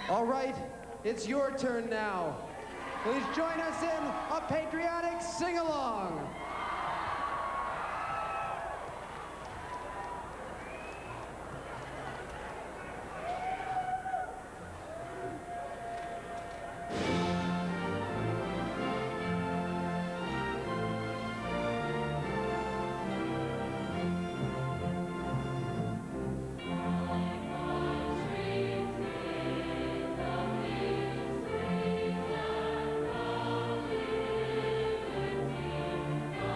All right, it's your turn now. Please join us in a patriotic sing-along.
Thank you.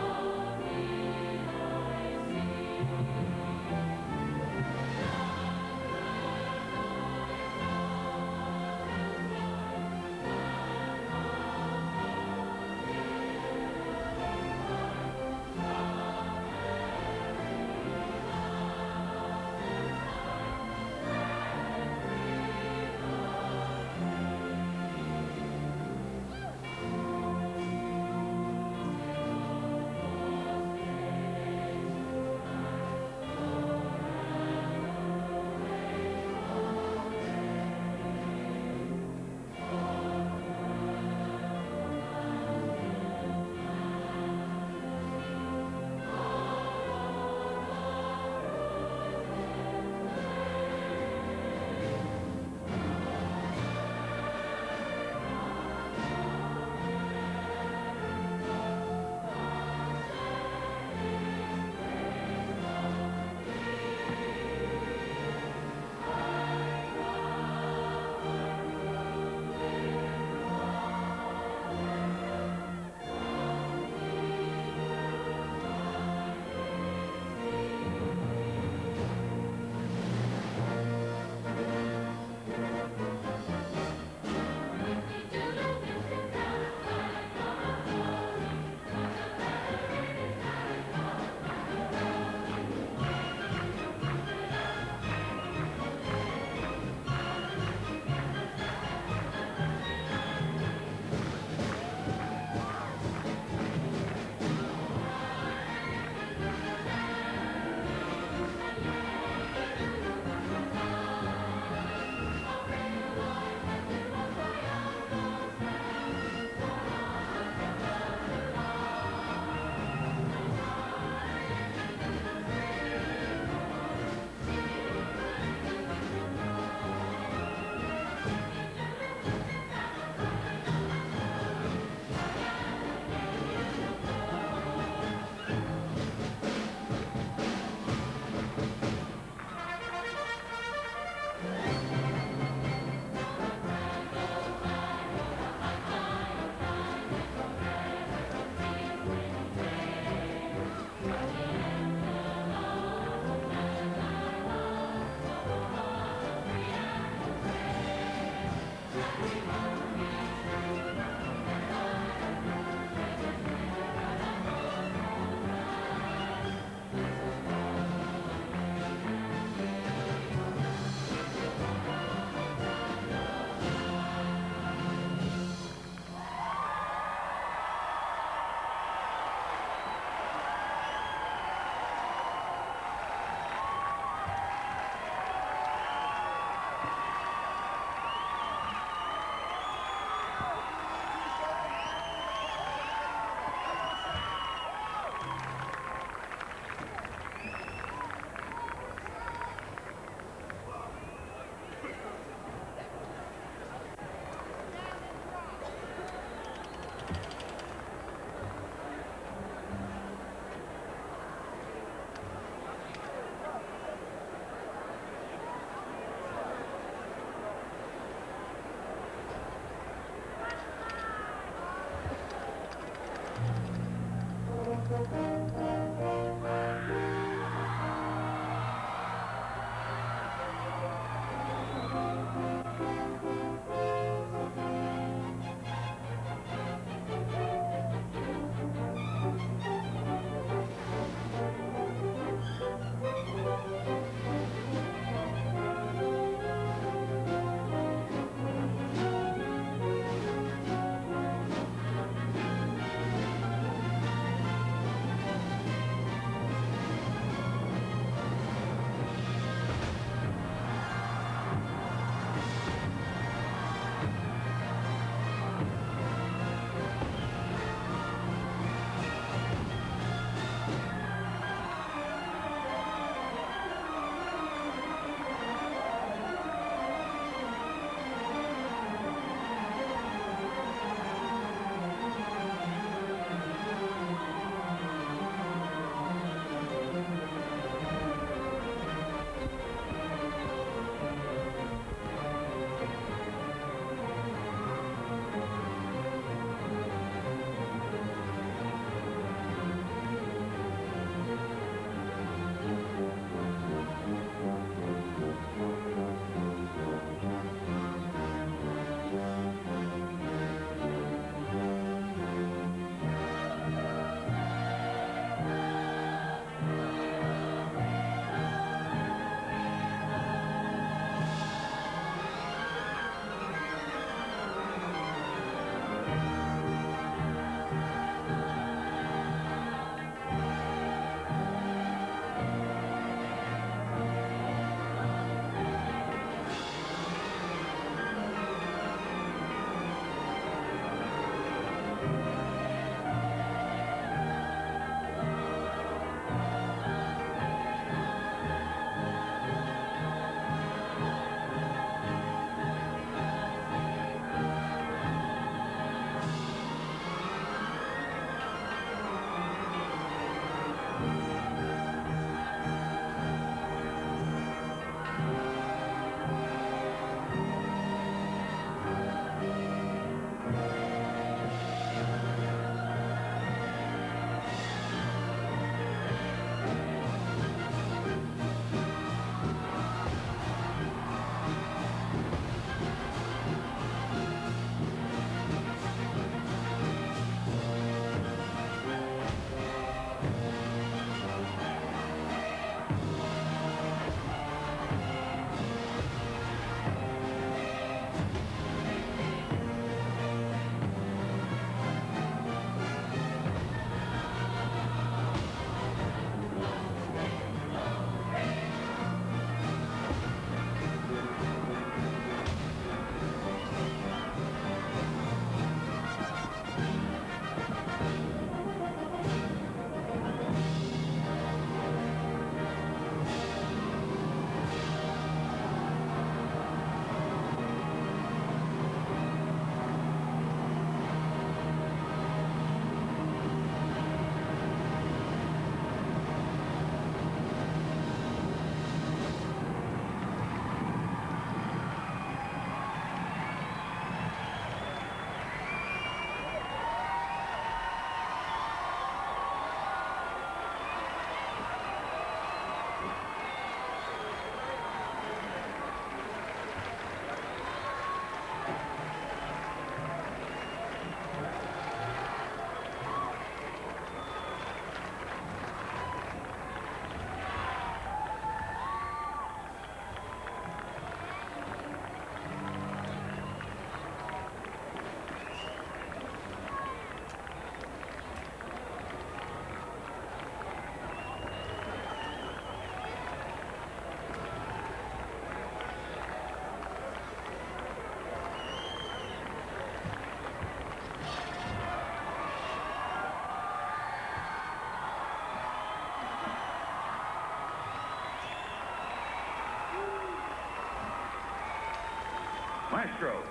Maestro,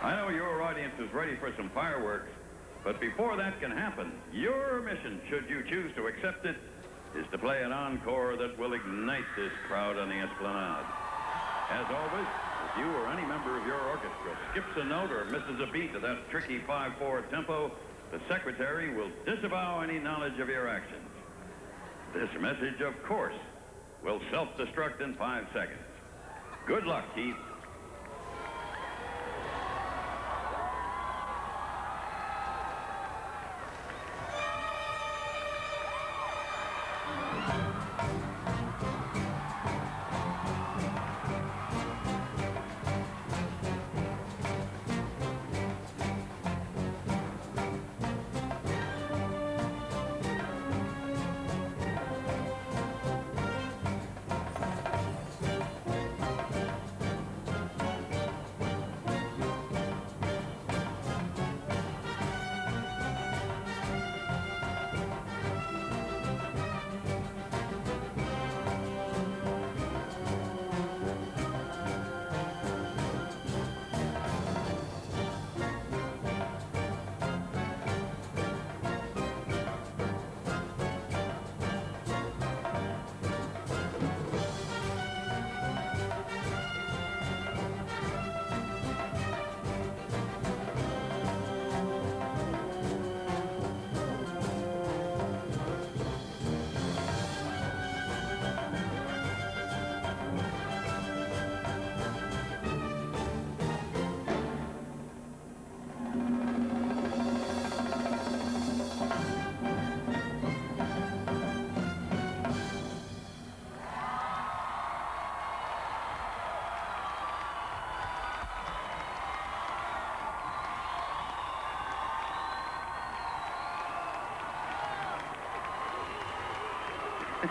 I know your audience is ready for some fireworks, but before that can happen, your mission, should you choose to accept it, is to play an encore that will ignite this crowd on the Esplanade. As always, if you or any member of your orchestra skips a note or misses a beat of that tricky 5/4 tempo, the secretary will disavow any knowledge of your actions. This message, of course, will self-destruct in 5 seconds. Good luck, Keith.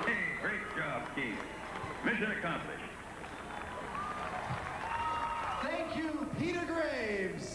Hey, great job, Keith. Mission accomplished.
Thank you, Peter Graves.